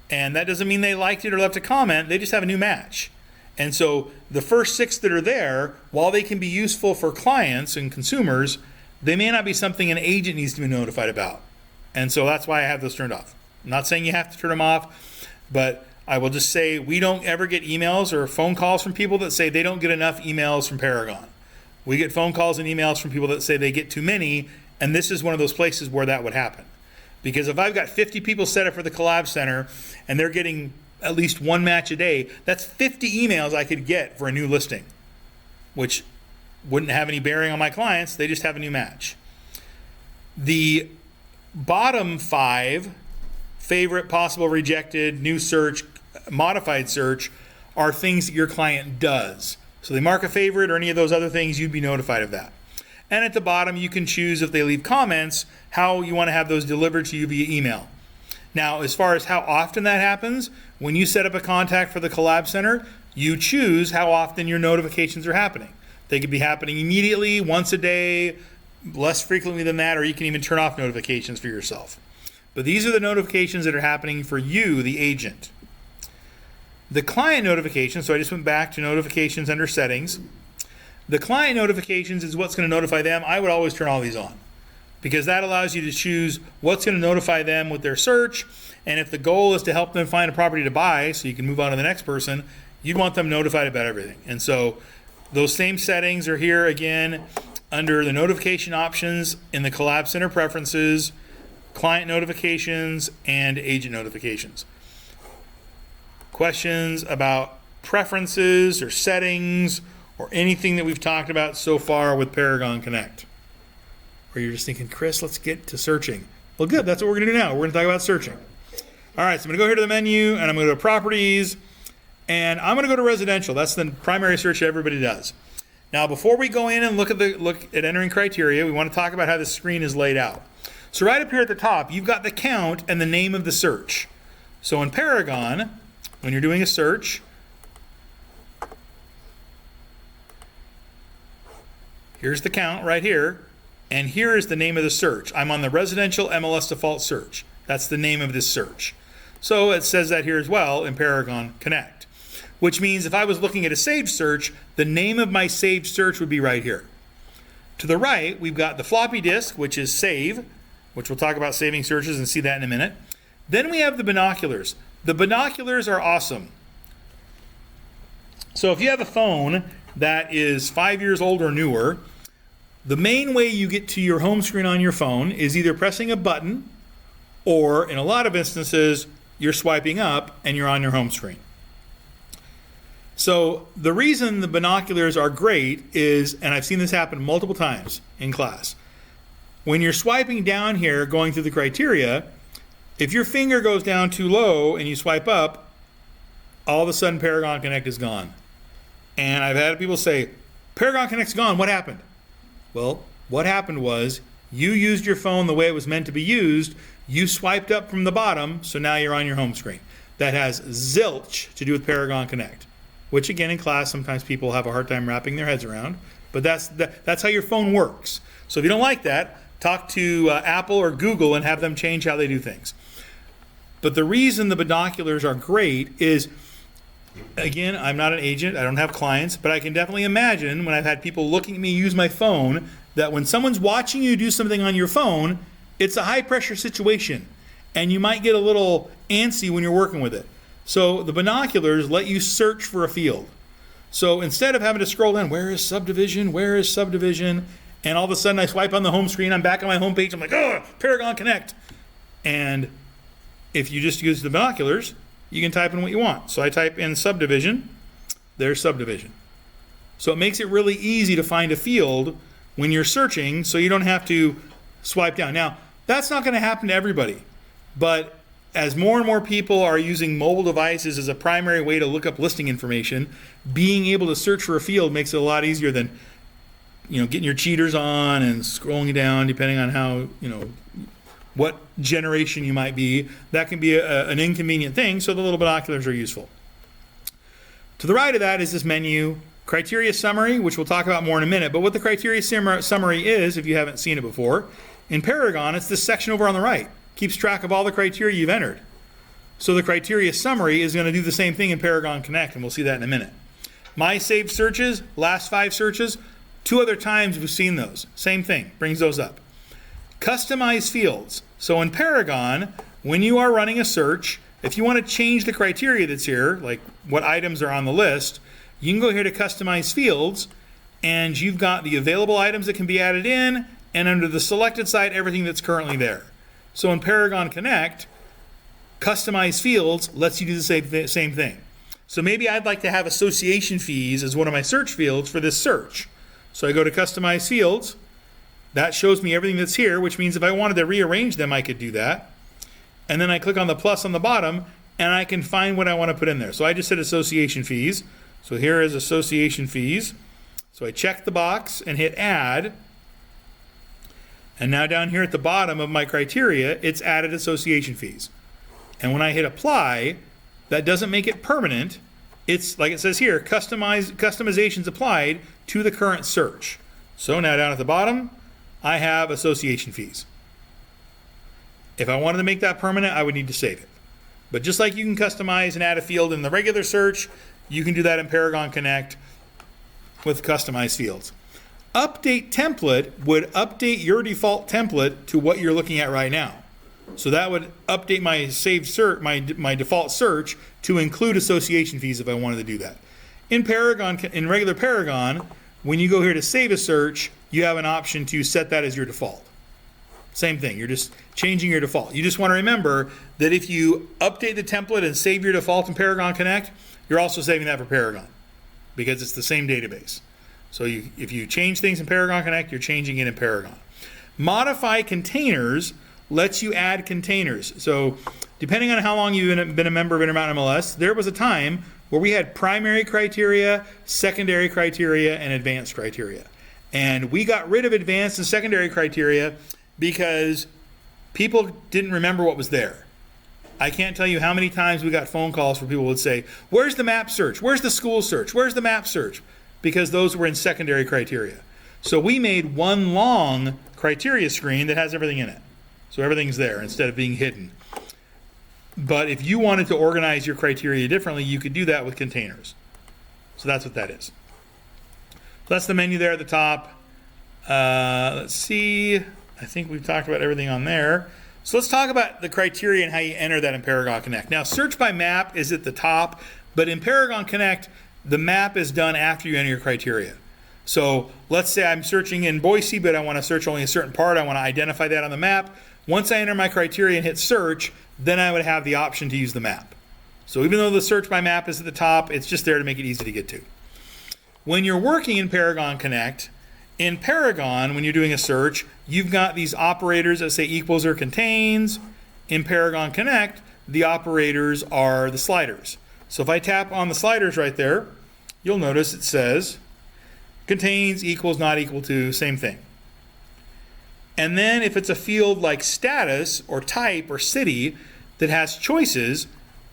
And that doesn't mean they liked it or left a comment, they just have a new match. And so the first 6 that are there, while they can be useful for clients and consumers, they may not be something an agent needs to be notified about. And so that's why I have those turned off. I'm not saying you have to turn them off, but I will just say we don't ever get emails or phone calls from people that say they don't get enough emails from Paragon. We get phone calls and emails from people that say they get too many, and this is one of those places where that would happen. Because if I've got 50 people set up for the Collab Center and they're getting at least one match a day, that's 50 emails I could get for a new listing, which wouldn't have any bearing on my clients, they just have a new match. The bottom 5, favorite, possible, rejected, new search, modified search, are things that your client does. So they mark a favorite or any of those other things, you'd be notified of that. And at the bottom, you can choose if they leave comments, how you want to have those delivered to you via email. Now, as far as how often that happens, when you set up a contact for the Collab Center, you choose how often your notifications are happening. They could be happening immediately, once a day, less frequently than that, or you can even turn off notifications for yourself. But these are the notifications that are happening for you, the agent. The client notifications, so I just went back to notifications under settings. The client notifications is what's going to notify them. I would always turn all these on. because that allows you to choose what's going to notify them with their search. And if the goal is to help them find a property to buy so you can move on to the next person, you'd want them notified about everything. And so those same settings are here again under the notification options in the Collab Center preferences, client notifications, and agent notifications. Questions about preferences or settings or anything that we've talked about so far with Paragon Connect? Or you're just thinking, Chris, let's get to searching. Well, good. That's what we're going to do now. We're going to talk about searching. All right, so I'm going to go here to the menu, and I'm going to go to properties, and I'm going to go to residential. That's the primary search that everybody does. Now, before we go in and look at entering criteria, we want to talk about how the screen is laid out. So right up here at the top, you've got the count and the name of the search. So in Paragon, when you're doing a search, here's the count right here, and here is the name of the search. I'm on the residential MLS default search. That's the name of this search. So it says that here as well in Paragon Connect, which means if I was looking at a saved search, the name of my saved search would be right here. To the right, we've got the floppy disk, which is save, which we'll talk about saving searches and see that in a minute. Then we have the binoculars. The binoculars are awesome. So if you have a phone that is 5 years old or newer, the main way you get to your home screen on your phone is either pressing a button, or in a lot of instances, you're swiping up and you're on your home screen. So the reason the binoculars are great is, and I've seen this happen multiple times in class, when you're swiping down here going through the criteria, if your finger goes down too low and you swipe up, all of a sudden Paragon Connect is gone. And I've had people say, Paragon Connect's gone, what happened? Well, what happened was you used your phone the way it was meant to be used, you swiped up from the bottom, so now you're on your home screen. That has zilch to do with Paragon Connect, which again in class sometimes people have a hard time wrapping their heads around, but that's how your phone works. So if you don't like that, talk to Apple or Google and have them change how they do things. But the reason the binoculars are great is, again, I'm not an agent, I don't have clients, but I can definitely imagine when I've had people looking at me use my phone, that when someone's watching you do something on your phone, it's a high pressure situation and you might get a little antsy when you're working with it. So the binoculars let you search for a field. So instead of having to scroll down, where is subdivision, and all of a sudden I swipe on the home screen, I'm back on my home page, I'm like, oh, Paragon Connect. And if you just use the binoculars, you can type in what you want. So I type in subdivision, there's subdivision. So it makes it really easy to find a field when you're searching, so you don't have to swipe down. Now, that's not going to happen to everybody, but as more and more people are using mobile devices as a primary way to look up listing information, being able to search for a field makes it a lot easier than, getting your cheaters on and scrolling down, depending on how, what generation you might be. That can be an inconvenient thing, so the little binoculars are useful. To the right of that is this menu, criteria summary, which we'll talk about more in a minute. But what the criteria summary is, if you haven't seen it before, in Paragon, it's this section over on the right. Keeps track of all the criteria you've entered. So the criteria summary is going to do the same thing in Paragon Connect, and we'll see that in a minute. My saved searches, last 5 searches, 2 other times we've seen those. Same thing, brings those up. Customize fields. So in Paragon, when you are running a search, if you want to change the criteria that's here, like what items are on the list, you can go here to customize fields, and you've got the available items that can be added in, and under the selected side, everything that's currently there. So in Paragon Connect, customize fields lets you do the same thing. So maybe I'd like to have association fees as one of my search fields for this search. So I go to customize fields. That shows me everything that's here, which means if I wanted to rearrange them, I could do that. And then I click on the plus on the bottom, and I can find what I want to put in there. So I just said association fees. So here is association fees. So I check the box and hit add. And now down here at the bottom of my criteria, it's added association fees. And when I hit apply, that doesn't make it permanent. It's like it says here, customizations applied to the current search. So now down at the bottom, I have association fees. If I wanted to make that permanent, I would need to save it. But just like you can customize and add a field in the regular search, you can do that in Paragon Connect with customized fields. Update template would update your default template to what you're looking at right now. So that would update my saved search, my default search to include association fees if I wanted to do that. In Paragon, in regular Paragon, when you go here to save a search, you have an option to set that as your default. Same thing, you're just changing your default. You just want to remember that if you update the template and save your default in Paragon Connect, you're also saving that for Paragon because it's the same database. So if you change things in Paragon Connect, you're changing it in Paragon. Modify containers lets you add containers. So depending on how long you've been a member of Intermountain MLS, there was a time where we had primary criteria, secondary criteria, and advanced criteria. And we got rid of advanced and secondary criteria because people didn't remember what was there. I can't tell you how many times we got phone calls where people would say, where's the map search? Where's the school search? Where's the map search? Because those were in secondary criteria. So we made one long criteria screen that has everything in it. So everything's there instead of being hidden. But if you wanted to organize your criteria differently, you could do that with containers. So that's what that is. So that's the menu there at the top. Let's see. I think we've talked about everything on there. So let's talk about the criteria and how you enter that in Paragon Connect. Now, search by map is at the top, but in Paragon Connect, the map is done after you enter your criteria. So let's say I'm searching in Boise, but I want to search only a certain part. I want to identify that on the map. Once I enter my criteria and hit search, then I would have the option to use the map. So even though the search by map is at the top, it's just there to make it easy to get to. When you're working in Paragon Connect, in Paragon, when you're doing a search, you've got these operators that say equals or contains. In Paragon Connect, the operators are the sliders. So if I tap on the sliders right there, you'll notice it says contains, equals, not equal to, same thing. And then if it's a field like status or type or city that has choices,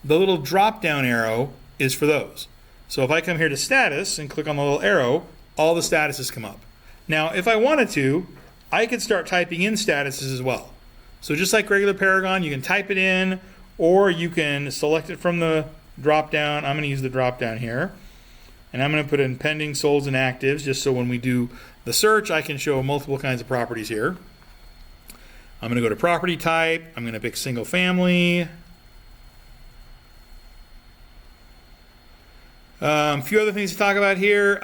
the little drop down arrow is for those. So if I come here to status and click on the little arrow, all the statuses come up. Now, if I wanted to, I could start typing in statuses as well. So just like regular Paragon, you can type it in, or you can select it from the drop down. I'm going to use the drop down here. And I'm going to put in pending, solds, and actives, just so when we do the search, I can show multiple kinds of properties here. I'm going to go to property type. I'm going to pick single family. A few other things to talk about here.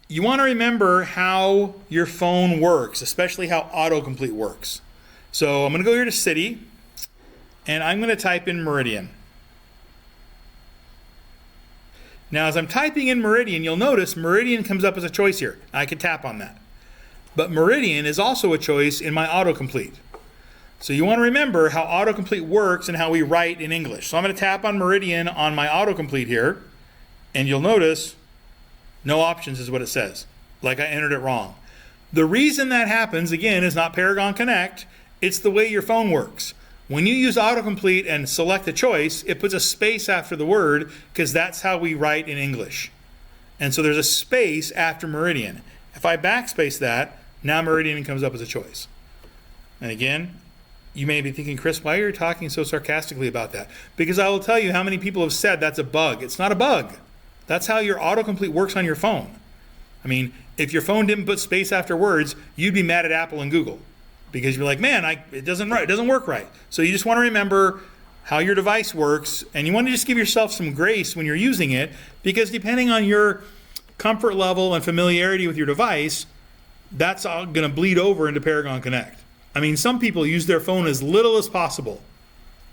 You want to remember how your phone works, especially how autocomplete works. So I'm going to go here to city, and I'm going to type in Meridian. Now, as I'm typing in Meridian, you'll notice Meridian comes up as a choice here. I can tap on that. But Meridian is also a choice in my autocomplete. So you want to remember how autocomplete works and how we write in English. So I'm going to tap on Meridian on my autocomplete here, and you'll notice no options is what it says, like I entered it wrong. The reason that happens, again, is not Paragon Connect. It's the way your phone works. When you use autocomplete and select a choice, it puts a space after the word because that's how we write in English. And so there's a space after Meridian. If I backspace that, now Meridian comes up as a choice. And again, you may be thinking, Chris, why are you talking so sarcastically about that? Because I will tell you how many people have said that's a bug. It's not a bug. That's how your autocomplete works on your phone. I mean, if your phone didn't put space after words, you'd be mad at Apple and Google. Because you're like, man, it doesn't work right. So you just want to remember how your device works, and you want to just give yourself some grace when you're using it, because depending on your comfort level and familiarity with your device, that's all going to bleed over into Paragon Connect. I mean, some people use their phone as little as possible.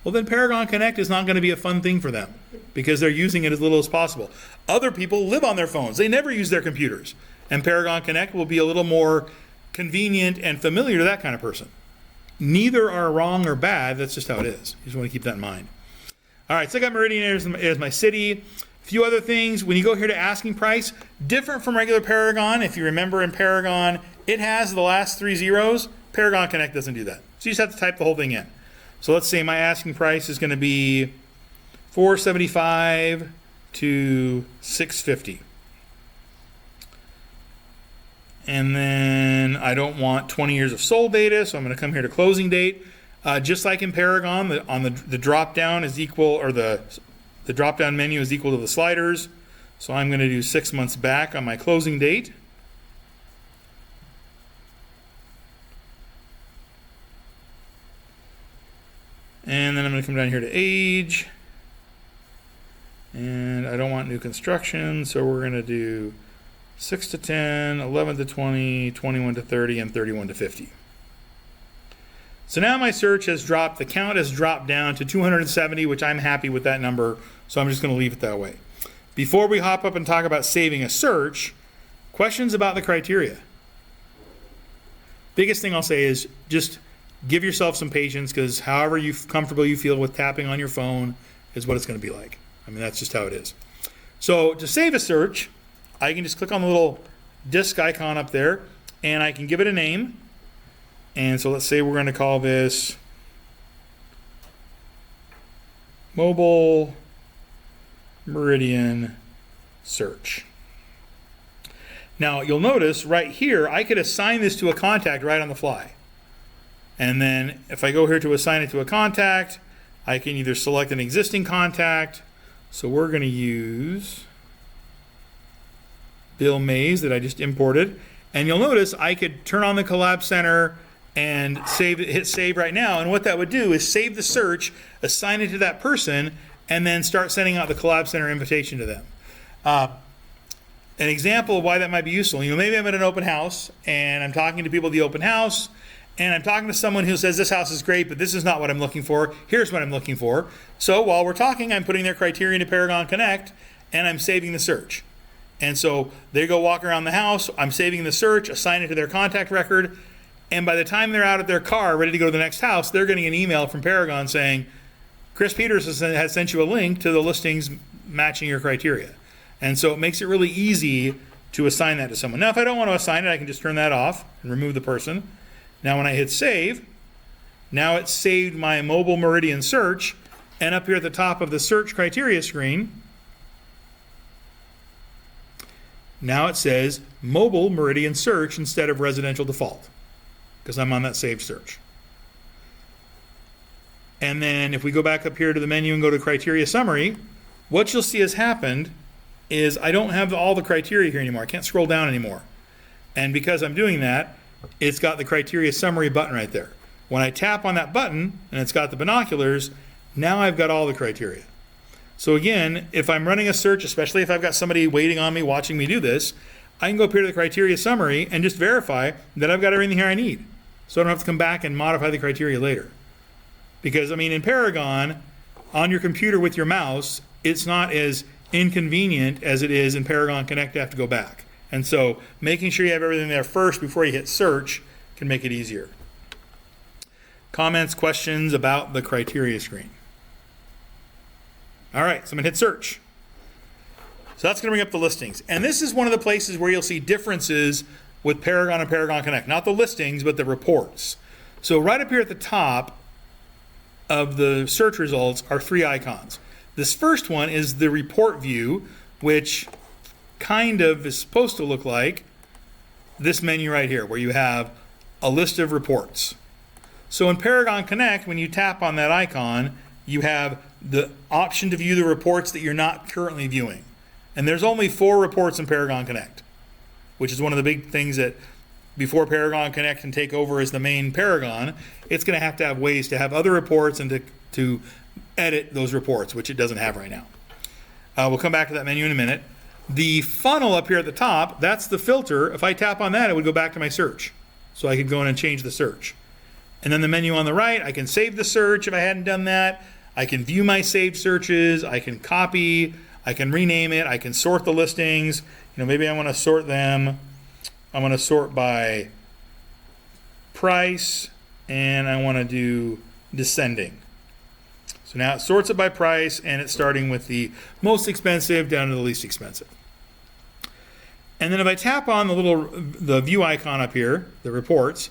Well, then Paragon Connect is not going to be a fun thing for them because they're using it as little as possible. Other people live on their phones. They never use their computers. And Paragon Connect will be a little more convenient and familiar to that kind of person. Neither are wrong or bad. That's just how it is. You just want to keep that in mind. All right, so I got Meridian as my city. A few other things. When you go here to asking price, different from regular Paragon. If you remember in Paragon, it has the last 3 zeros. Paragon Connect doesn't do that. So you just have to type the whole thing in. So let's say my asking price is going to be $475 to $650. And then I don't want 20 years of sold data, so I'm going to come here to closing date. Just like in Paragon, the drop down is equal, or the drop down menu is equal to the sliders. So I'm going to do 6 months back on my closing date. And then I'm going to come down here to age. And I don't want new construction, so we're going to do 6 to 10, 11 to 20, 21 to 30, and 31 to 50. So now my search has dropped, the count has dropped down to 270, which I'm happy with that number, so I'm just going to leave it that way. Before we hop up and talk about saving a search, questions about the criteria. Biggest thing I'll say is just give yourself some patience, because however comfortable you feel with tapping on your phone is what it's going to be like. I mean, that's just how it is. So to save a search, I can just click on the little disk icon up there, and I can give it a name. And so let's say we're going to call this Mobile Meridian Search. Now, you'll notice right here, I could assign this to a contact right on the fly. And then if I go here to assign it to a contact, I can either select an existing contact. So we're going to use Bill Mays that I just imported. And you'll notice I could turn on the Collab Center and hit save right now. And what that would do is save the search, assign it to that person, and then start sending out the Collab Center invitation to them. An example of why that might be useful, maybe I'm at an open house and I'm talking to people at the open house, and I'm talking to someone who says this house is great, but this is not what I'm looking for. Here's what I'm looking for. So while we're talking, I'm putting their criteria into Paragon Connect, and I'm saving the search. And so they go walk around the house, I'm saving the search, assign it to their contact record, and by the time they're out of their car ready to go to the next house, they're getting an email from Paragon saying, Chris Peters has sent you a link to the listings matching your criteria. And so it makes it really easy to assign that to someone. Now, if I don't want to assign it, I can just turn that off and remove the person. Now, when I hit save, now it's saved my Mobile Meridian search, and up here at the top of the search criteria screen, now it says Mobile Meridian Search instead of Residential Default, because I'm on that saved search. And then if we go back up here to the menu and go to Criteria Summary, what you'll see has happened is I don't have all the criteria here anymore. I can't scroll down anymore. And because I'm doing that, it's got the Criteria Summary button right there. When I tap on that button and it's got the binoculars, now I've got all the criteria. So again, if I'm running a search, especially if I've got somebody waiting on me, watching me do this, I can go up here to the Criteria Summary and just verify that I've got everything here I need. So I don't have to come back and modify the criteria later. Because, I mean, in Paragon, on your computer with your mouse, it's not as inconvenient as it is in Paragon Connect to have to go back. And so making sure you have everything there first before you hit search can make it easier. Comments, questions about the criteria screen? All right, so I'm going to hit search. So that's going to bring up the listings. And this is one of the places where you'll see differences with Paragon and Paragon Connect. Not the listings, but the reports. So right up here at the top of the search results are three icons. This first one is the report view, which kind of is supposed to look like this menu right here, where you have a list of reports. So in Paragon Connect, when you tap on that icon, you have the option to view the reports that you're not currently viewing. And there's only 4 reports in Paragon Connect, which is one of the big things that before Paragon Connect can take over as the main Paragon, it's going to have ways to have other reports and to edit those reports, which it doesn't have right now. We'll come back to that menu in a minute. The funnel up here at the top, that's the filter. If I tap on that, it would go back to my search. So I could go in and change the search. And then the menu on the right, I can save the search if I hadn't done that. I can view my saved searches. I can copy. I can rename it. I can sort the listings. Maybe I want to sort them. I want to sort by price, and I want to do descending. So now it sorts it by price, and it's starting with the most expensive down to the least expensive. And then if I tap on the view icon up here, the reports,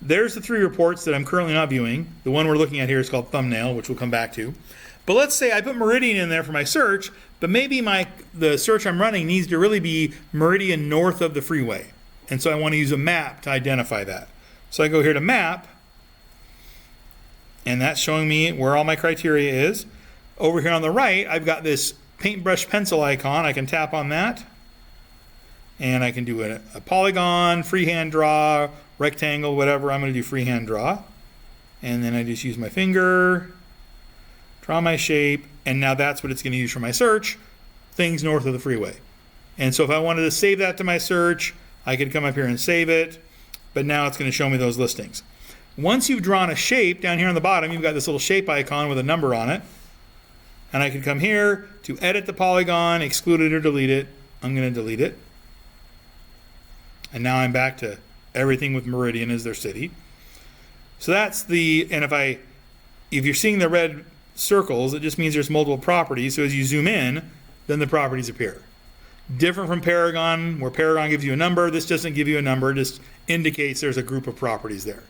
there's the 3 reports that I'm currently not viewing. The one we're looking at here is called thumbnail, which we'll come back to. But let's say I put Meridian in there for my search, but maybe the search I'm running needs to really be Meridian north of the freeway. And so I want to use a map to identify that. So I go here to map, and that's showing me where all my criteria is. Over here on the right, I've got this paintbrush pencil icon. I can tap on that, and I can do a polygon, freehand draw, rectangle, whatever. I'm going to do freehand draw. And then I just use my finger, draw my shape, and now that's what it's going to use for my search, things north of the freeway. And so if I wanted to save that to my search, I could come up here and save it, but now it's going to show me those listings. Once you've drawn a shape, down here on the bottom, you've got this little shape icon with a number on it. And I can come here to edit the polygon, exclude it or delete it. I'm going to delete it. And now I'm back to everything with Meridian as their city. So that's and if you're seeing the red circles, it just means there's multiple properties. So as you zoom in, then the properties appear. Different from Paragon, where Paragon gives you a number. This doesn't give you a number, it just indicates there's a group of properties there.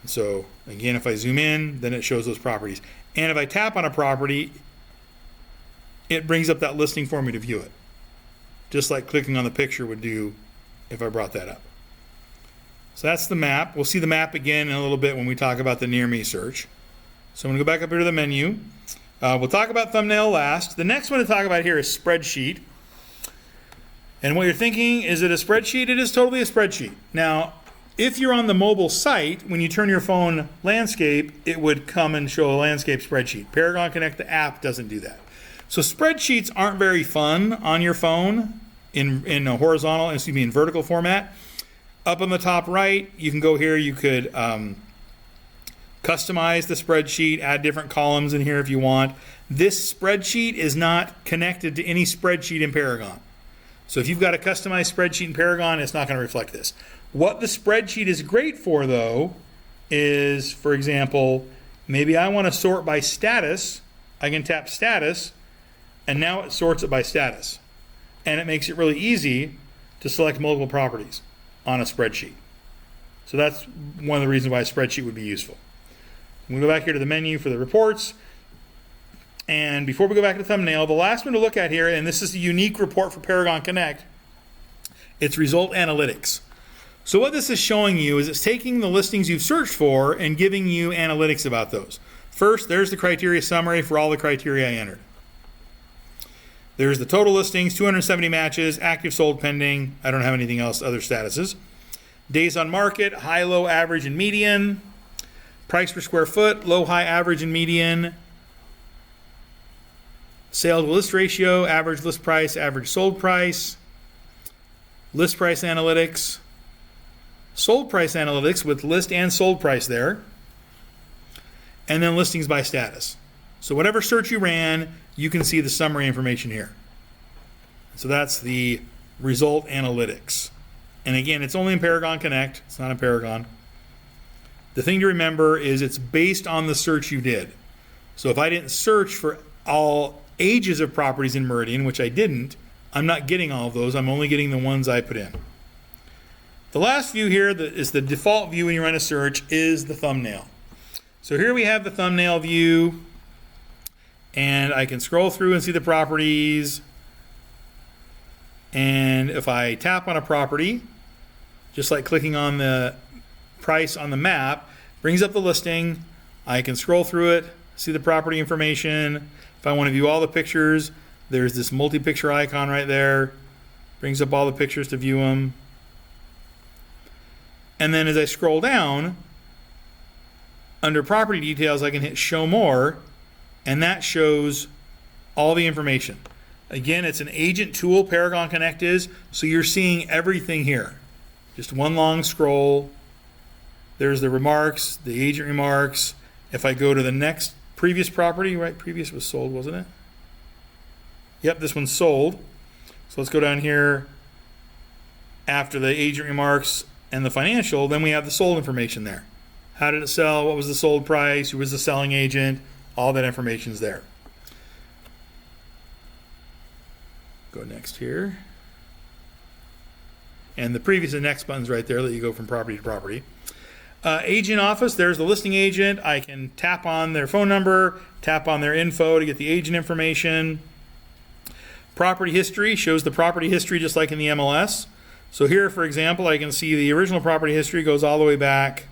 So again, if I zoom in, then it shows those properties. And if I tap on a property, it brings up that listing for me to view it. Just like clicking on the picture would do if I brought that up. So that's the map. We'll see the map again in a little bit when we talk about the near me search. So I'm going to go back up here to the menu. We'll talk about thumbnail last. The next one to talk about here is spreadsheet. And what you're thinking, is it a spreadsheet? It is totally a spreadsheet. Now, if you're on the mobile site, when you turn your phone landscape, it would come and show a landscape spreadsheet. Paragon Connect, the app, doesn't do that. So spreadsheets aren't very fun on your phone in a horizontal, in vertical format. Up on the top right, you can go here, you could customize the spreadsheet, add different columns in here if you want. This spreadsheet is not connected to any spreadsheet in Paragon. So if you've got a customized spreadsheet in Paragon, it's not going to reflect this. What the spreadsheet is great for, though, is, for example, maybe I want to sort by status. I can tap status, and now it sorts it by status. And it makes it really easy to select multiple properties on a spreadsheet. So that's one of the reasons why a spreadsheet would be useful. We go back here to the menu for the reports. And before we go back to the thumbnail, the last one to look at here, and this is a unique report for Paragon Connect, it's result analytics. So what this is showing you is it's taking the listings you've searched for and giving you analytics about those. First, there's the criteria summary for all the criteria I entered. There's the total listings, 270 matches, active, sold, pending. I don't have anything else, other statuses. Days on market, high, low, average, and median. Price per square foot, low, high, average, and median. Sale to list ratio, average list price, average sold price. List price analytics. Sold price analytics with list and sold price there. And then listings by status. So whatever search you ran, you can see the summary information here. So that's the result analytics. And again, it's only in Paragon Connect. It's not in Paragon. The thing to remember is it's based on the search you did. So if I didn't search for all ages of properties in Meridian, which I didn't, I'm not getting all of those. I'm only getting the ones I put in. The last view here that is the default view when you run a search is the thumbnail. So here we have the thumbnail view, and I can scroll through and see the properties. And if I tap on a property, just like clicking on the price on the map, brings up the listing. I can scroll through it, see the property information. If I want to view all the pictures, there's this multi-picture icon right there. Brings up all the pictures to view them. And then as I scroll down, under property details, I can hit show more, and that shows all the information. Again, it's an agent tool, Paragon Connect is, so you're seeing everything here. Just one long scroll. There's the remarks, the agent remarks. If I go to the next previous property, right? Previous was sold, wasn't it? Yep, this one's sold. So let's go down here. After the agent remarks and the financial, then we have the sold information there. How did it sell? What was the sold price? Who was the selling agent? All that information is there. Go next here. And the previous and next buttons right there let you go from property to property. Agent office, there's the listing agent. I can tap on their phone number, tap on their info to get the agent information. Property history shows the property history just like in the MLS. So here, for example, I can see the original property history goes all the way back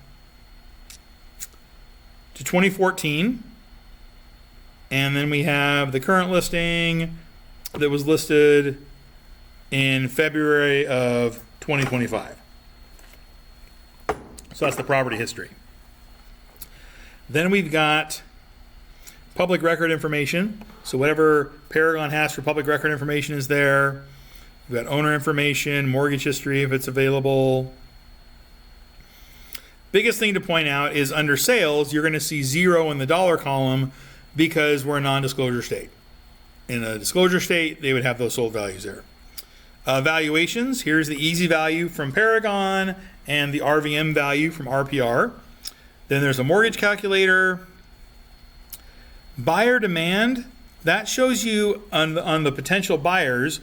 to 2014. And then we have the current listing that was listed in February of 2025. So that's the property history. Then we've got public record information. So whatever Paragon has for public record information is there. We've got owner information, mortgage history if it's available. Biggest thing to point out is under sales, you're going to see 0 in the dollar column because we're a non-disclosure state. In a disclosure state, they would have those sold values there. Valuations, here's the easy value from Paragon and the RVM value from RPR. Then there's a mortgage calculator. Buyer demand, that shows you on the potential buyers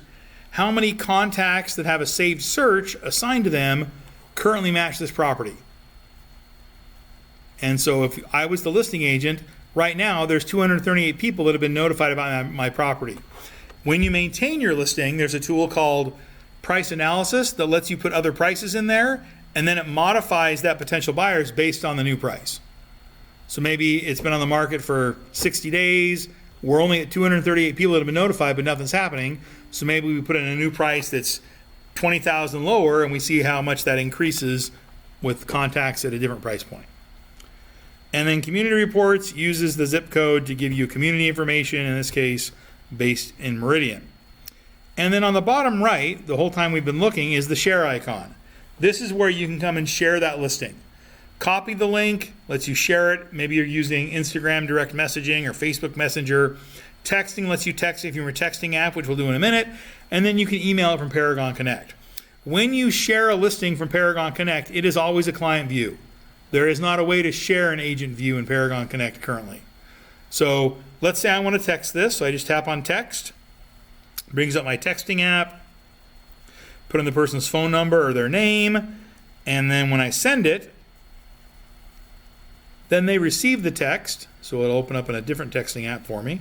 how many contacts that have a saved search assigned to them currently match this property. And so if I was the listing agent, right now there's 238 people that have been notified about my property. When you maintain your listing, there's a tool called price analysis that lets you put other prices in there, and then it modifies that potential buyers based on the new price. So maybe it's been on the market for 60 days. We're only at 238 people that have been notified, but nothing's happening. So maybe we put in a new price that's 20,000 lower, and we see how much that increases with contacts at a different price point. And then community reports uses the zip code to give you community information, in this case, based in Meridian. And then on the bottom right, the whole time we've been looking, is the share icon. This is where you can come and share that listing. Copy the link, lets you share it. Maybe you're using Instagram direct messaging or Facebook Messenger. Texting lets you text if you're a texting app, which we'll do in a minute. And then you can email it from Paragon Connect. When you share a listing from Paragon Connect, it is always a client view. There is not a way to share an agent view in Paragon Connect currently. So let's say I want to text this. So I just tap on text. Brings up my texting app. Put in the person's phone number or their name. And then when I send it, then they receive the text. So it'll open up in a different texting app for me.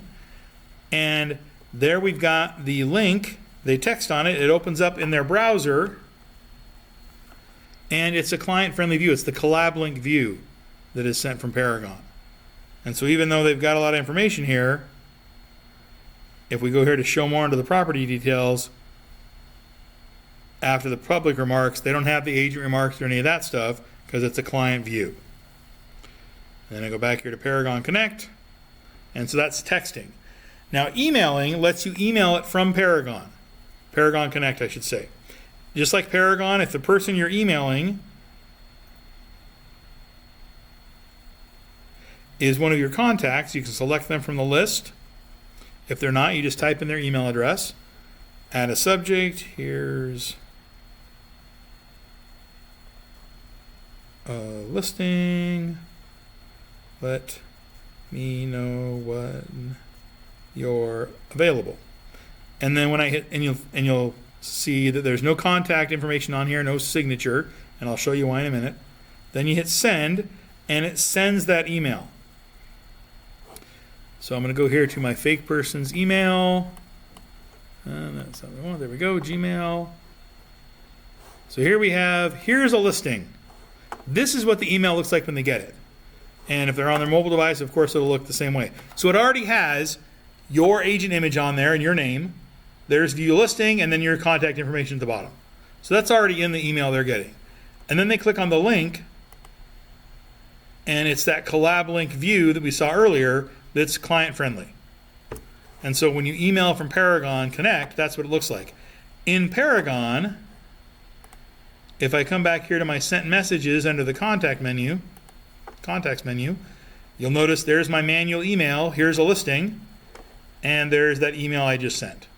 And there we've got the link. They text on it. It opens up in their browser. And it's a client-friendly view. It's the collab link view that is sent from Paragon. And so even though they've got a lot of information here, if we go here to show more into the property details, after the public remarks, they don't have the agent remarks or any of that stuff because it's a client view. Then I go back here to Paragon Connect, and so that's texting. Now emailing lets you email it from Paragon. Paragon Connect, I should say. Just like Paragon, if the person you're emailing is one of your contacts, you can select them from the list. If they're not, you just type in their email address. Add a subject. Here's a listing. Let me know when you're available. And then when I hit, and you'll see that there's no contact information on here, no signature, and I'll show you why in a minute. Then you hit send, and it sends that email. So I'm going to go here to my fake person's email. That's not the one. There we go, Gmail. So here we have, here's a listing. This is what the email looks like when they get it. And if they're on their mobile device, of course, it'll look the same way. So it already has your agent image on there and your name. There's view listing and then your contact information at the bottom. So that's already in the email they're getting. And then they click on the link, and it's that collab link view that we saw earlier that's client friendly. And so when you email from Paragon Connect, that's what it looks like. In Paragon, if I come back here to my sent messages under the contacts menu, you'll notice there's my manual email, here's a listing, and there's that email I just sent.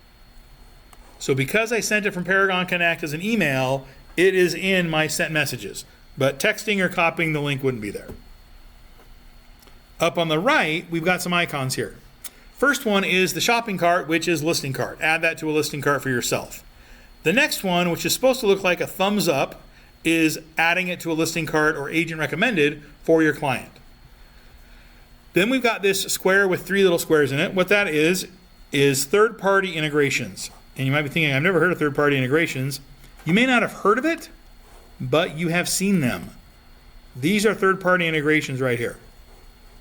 So because I sent it from Paragon Connect as an email, it is in my sent messages. But texting or copying the link wouldn't be there. Up on the right, we've got some icons here. First one is the shopping cart, which is listing cart. Add that to a listing cart for yourself. The next one, which is supposed to look like a thumbs up, is adding it to a listing cart or agent recommended for your client. Then we've got this square with 3 little squares in it. What that is third-party integrations. And you might be thinking, I've never heard of third-party integrations. You may not have heard of it, but you have seen them. These are third-party integrations right here.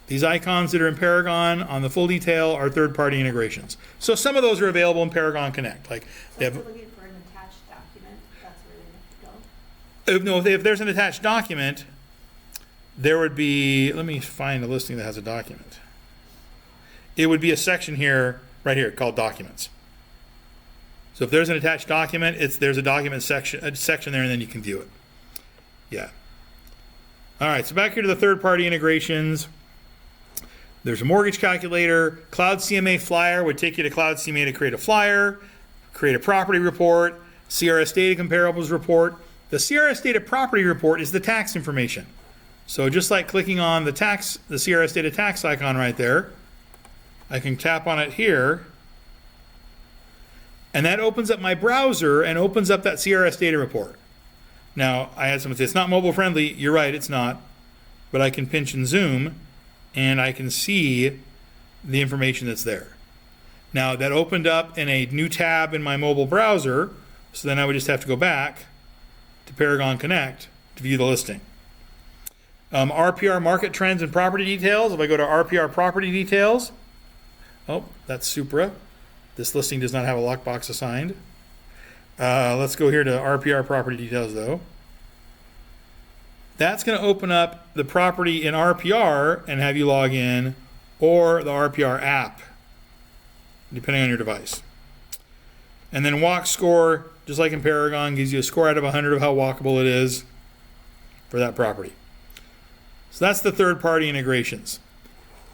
These icons that are in Paragon on the full detail are third-party integrations. So some of those are available in Paragon Connect. Like So they if have, they're looking for an attached document, that's where they have to go? if there's an attached document, there would be, let me find a listing that has a document. it would be a section here, right here, called Documents. So if there's an attached document, there's a document section there, and then you can view it. Yeah. All right, so back here to the third-party integrations. There's a mortgage calculator. Cloud CMA Flyer would take you to Cloud CMA to create a flyer, create a property report, CRS data comparables report. The CRS data property report is the tax information. So just like clicking on the CRS data tax icon right there, I can tap on it here, and that opens up my browser and opens up that CRS data report. Now, I had someone say, it's not mobile friendly. You're right, it's not. But I can pinch and zoom, and I can see the information that's there. Now, that opened up in a new tab in my mobile browser, so then I would just have to go back to Paragon Connect to view the listing. RPR market trends and property details. If I go to RPR property details, oh, that's Supra. This listing does not have a lockbox assigned. Let's go here to RPR property details though. That's going to open up the property in RPR and have you log in, or the RPR app, depending on your device. And then walk score, just like in Paragon, gives you a score out of 100 of how walkable it is for that property. So that's the third-party integrations.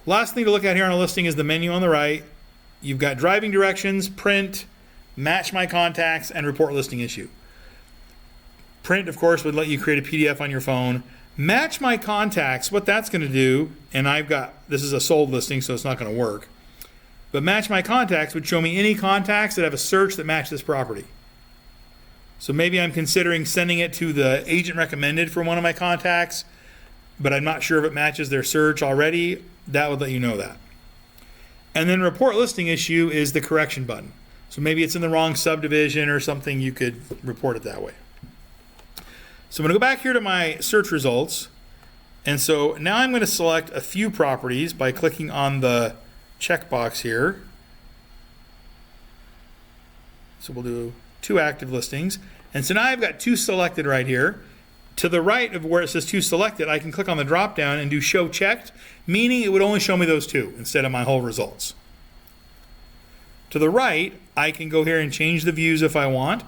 Last thing to look at here on a listing is the menu on the right. You've got driving directions, print, match my contacts, and report listing issue. Print, of course, would let you create a PDF on your phone. Match my contacts, what that's going to do, and this is a sold listing, so it's not going to work. But match my contacts would show me any contacts that have a search that match this property. So maybe I'm considering sending it to the agent recommended for one of my contacts, but I'm not sure if it matches their search already. That would let you know that. And then report listing issue is the correction button. So maybe it's in the wrong subdivision or something, you could report it that way. So I'm going to go back here to my search results. And so now I'm going to select a few properties by clicking on the checkbox here. So we'll do 2 active listings. And so now I've got 2 selected right here. To the right of where it says 2 selected, I can click on the drop down and do show checked, meaning it would only show me those 2 instead of my whole results. To the right, I can go here and change the views if I want.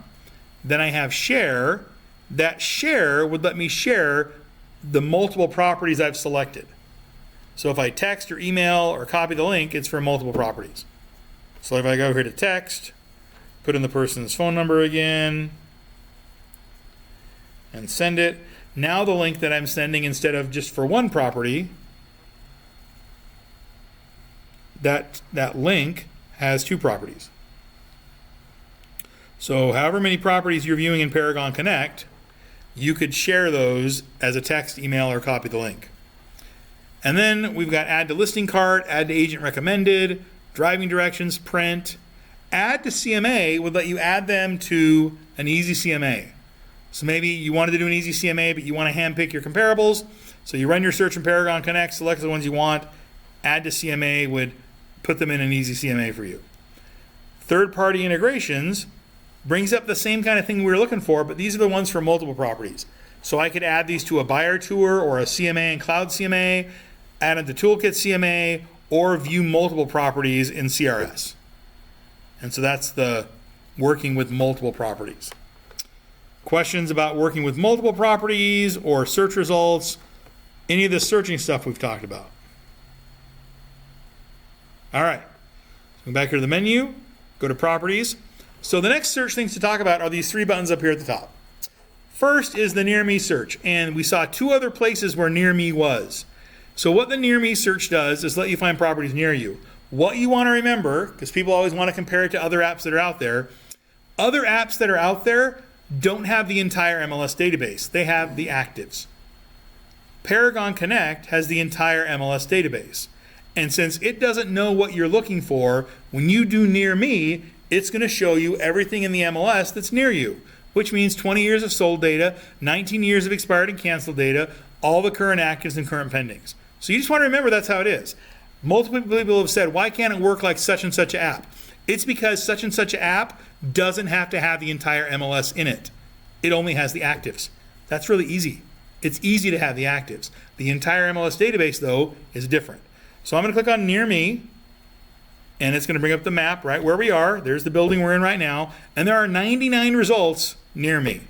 Then I have share. That share would let me share the multiple properties I've selected. So if I text or email or copy the link, it's for multiple properties. So if I go here to text, put in the person's phone number again, and send it. Now the link that I'm sending, instead of just for one property, that link has 2 properties. So however many properties you're viewing in Paragon Connect, you could share those as a text, email, or copy the link. And then we've got add to listing cart, add to agent recommended, driving directions, print. Add to CMA would let you add them to an easy CMA. So maybe you wanted to do an easy CMA, but you want to handpick your comparables. So you run your search in Paragon Connect, select the ones you want. Add to CMA would put them in an easy CMA for you. Third-party integrations brings up the same kind of thing we were looking for, but these are the ones for multiple properties. So I could add these to a buyer tour or a CMA and Cloud CMA, add it to Toolkit CMA, or view multiple properties in CRS. And so that's the working with multiple properties. Questions about working with multiple properties or search results, any of the searching stuff we've talked about. All right, go back here to the menu, go to properties. So the next search things to talk about are these 3 buttons up here at the top. First is the Near Me search, and we saw 2 other places where Near Me was. So what the Near Me search does is let you find properties near you. What you want to remember, because people always want to compare it to other apps that are out there don't have the entire MLS database. They have the actives. Paragon Connect has the entire MLS database. And since it doesn't know what you're looking for, when you do Near Me, it's going to show you everything in the MLS that's near you, which means 20 years of sold data, 19 years of expired and canceled data, all the current actives and current pendings. So you just want to remember that's how it is. Multiple people have said, why can't it work like such and such an app? It's because such and such an app doesn't have to have the entire MLS in it. It only has the actives. That's really easy. It's easy to have the actives. The entire MLS database, though, is different. So I'm going to click on Near Me. and it's going to bring up the map right where we are. There's the building we're in right now, and there are 99 results near me.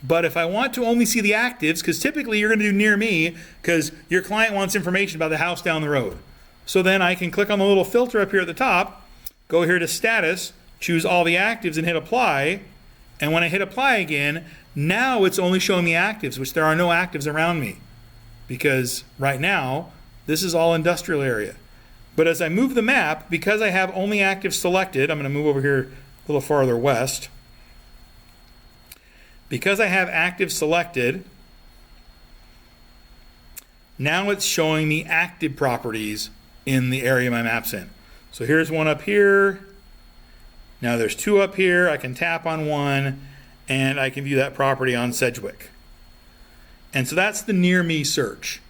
But if I want to only see the actives, because typically you're going to do near me because your client wants information about the house down the road. So then I can click on the little filter up here at the top, go here to status, choose all the actives and hit apply. And when I hit apply again, now it's only showing me actives, which there are no actives around me. Because right now, this is all industrial area. But as I move the map, because I have only actives selected, I'm going to move over here a little farther west. Because I have active selected, now it's showing me active properties in the area my map's in. So here's one up here. Now there's two up here. I can tap on one and I can view that property on Sedgwick. And so that's the near me search.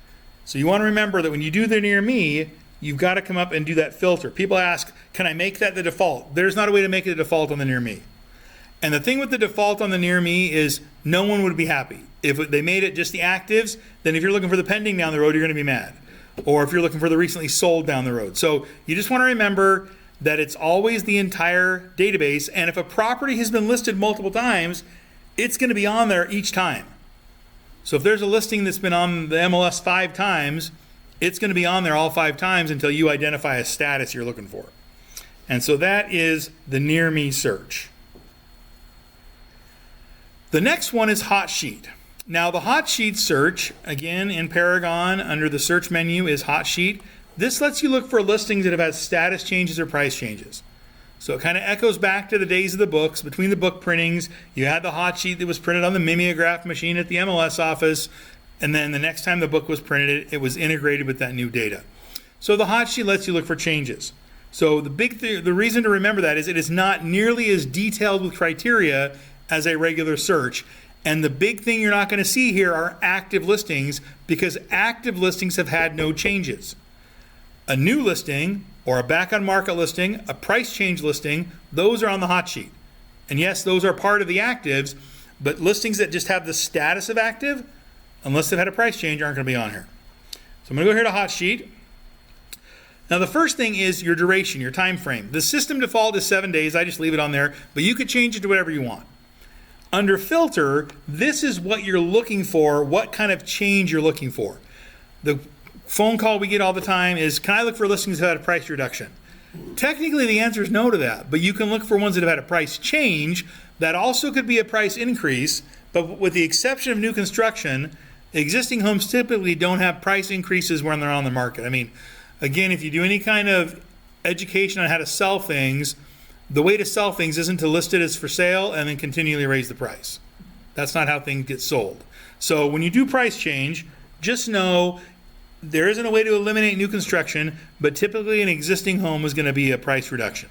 So you want to remember that when you do the near me, you've got to come up and do that filter. People ask, can I make that the default? There's not a way to make it a default on the near me. And the thing with the default on the near me is no one would be happy. If they made it just the actives, then if you're looking for the pending down the road, you're going to be mad. Or if you're looking for the recently sold down the road. So you just want to remember that it's always the entire database. And if a property has been listed multiple times, it's going to be on there each time. So if there's a listing that's been on the MLS 5 times, it's going to be on there all 5 times until you identify a status you're looking for. And so that is the near me search. The next one is hot sheet. Now the hot sheet search, again in Paragon under the search menu is hot sheet. This lets you look for listings that have had status changes or price changes. So it kind of echoes back to the days of the books. Between the book printings, you had the hot sheet that was printed on the mimeograph machine at the MLS office, and then the next time the book was printed, it was integrated with that new data. So the hot sheet lets you look for changes. So the reason to remember that is it is not nearly as detailed with criteria as a regular search. And the big thing you're not going to see here are active listings, because active listings have had no changes. A new listing or a back on market listing, a price change listing, those are on the hot sheet. And yes, those are part of the actives, but listings that just have the status of active, unless they've had a price change, aren't going to be on here. So I'm going to go here to hot sheet. Now the first thing is your duration, your time frame. The system default is 7 days. I just leave it on there, but you could change it to whatever you want. Under filter, this is what you're looking for, what kind of change you're looking for. The phone call we get all the time is, can I look for listings that had a price reduction? Technically, the answer is no to that, but you can look for ones that have had a price change. That also could be a price increase, but with the exception of new construction, existing homes typically don't have price increases when they're on the market. I mean, again, if you do any kind of education on how to sell things, the way to sell things isn't to list it as for sale and then continually raise the price. That's not how things get sold. So when you do price change, just know there isn't a way to eliminate new construction, but typically an existing home is going to be a price reduction.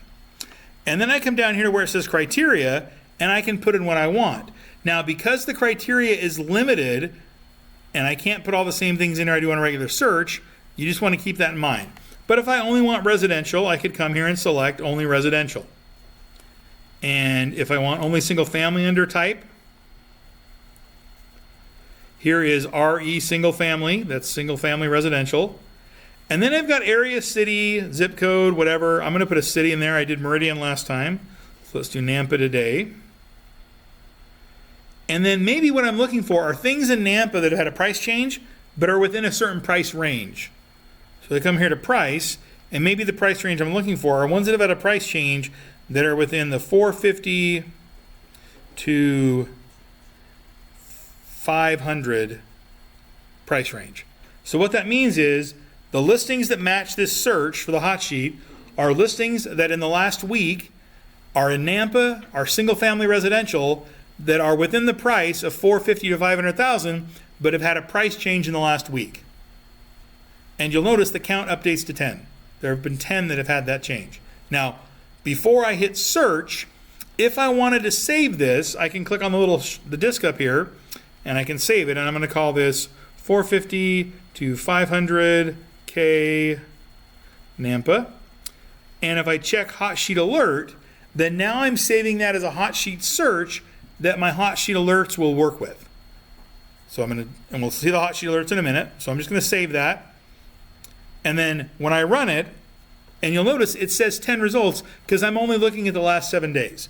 And then I come down here to where it says criteria, and I can put in what I want. Now, because the criteria is limited, and I can't put all the same things in there I do on a regular search, you just want to keep that in mind. But if I only want residential, I could come here and select only residential. And if I want only single family under type, here is RE single family, that's single family residential. And then I've got area, city, zip code, whatever. I'm going to put a city in there. I did Meridian last time. So let's do Nampa today. And then maybe what I'm looking for are things in Nampa that have had a price change, but are within a certain price range. So I come here to price, and maybe the price range I'm looking for are ones that have had a price change that are within the $450 to $500 price range. So what that means is the listings that match this search for the hot sheet are listings that in the last week are in Nampa, are single family residential, that are within the price of $450 to $500,000, but have had a price change in the last week. And you'll notice the count updates to 10. There have been 10 that have had that change. Now, before I hit search, if I wanted to save this, I can click on the disc up here, and I can save it, and I'm going to call this 450 to 500K Nampa. And if I check hot sheet alert, then now I'm saving that as a hot sheet search that my hot sheet alerts will work with. So and we'll see the hot sheet alerts in a minute. So I'm just going to save that. And then when I run it, And you'll notice it says 10 results because I'm only looking at the last 7 days.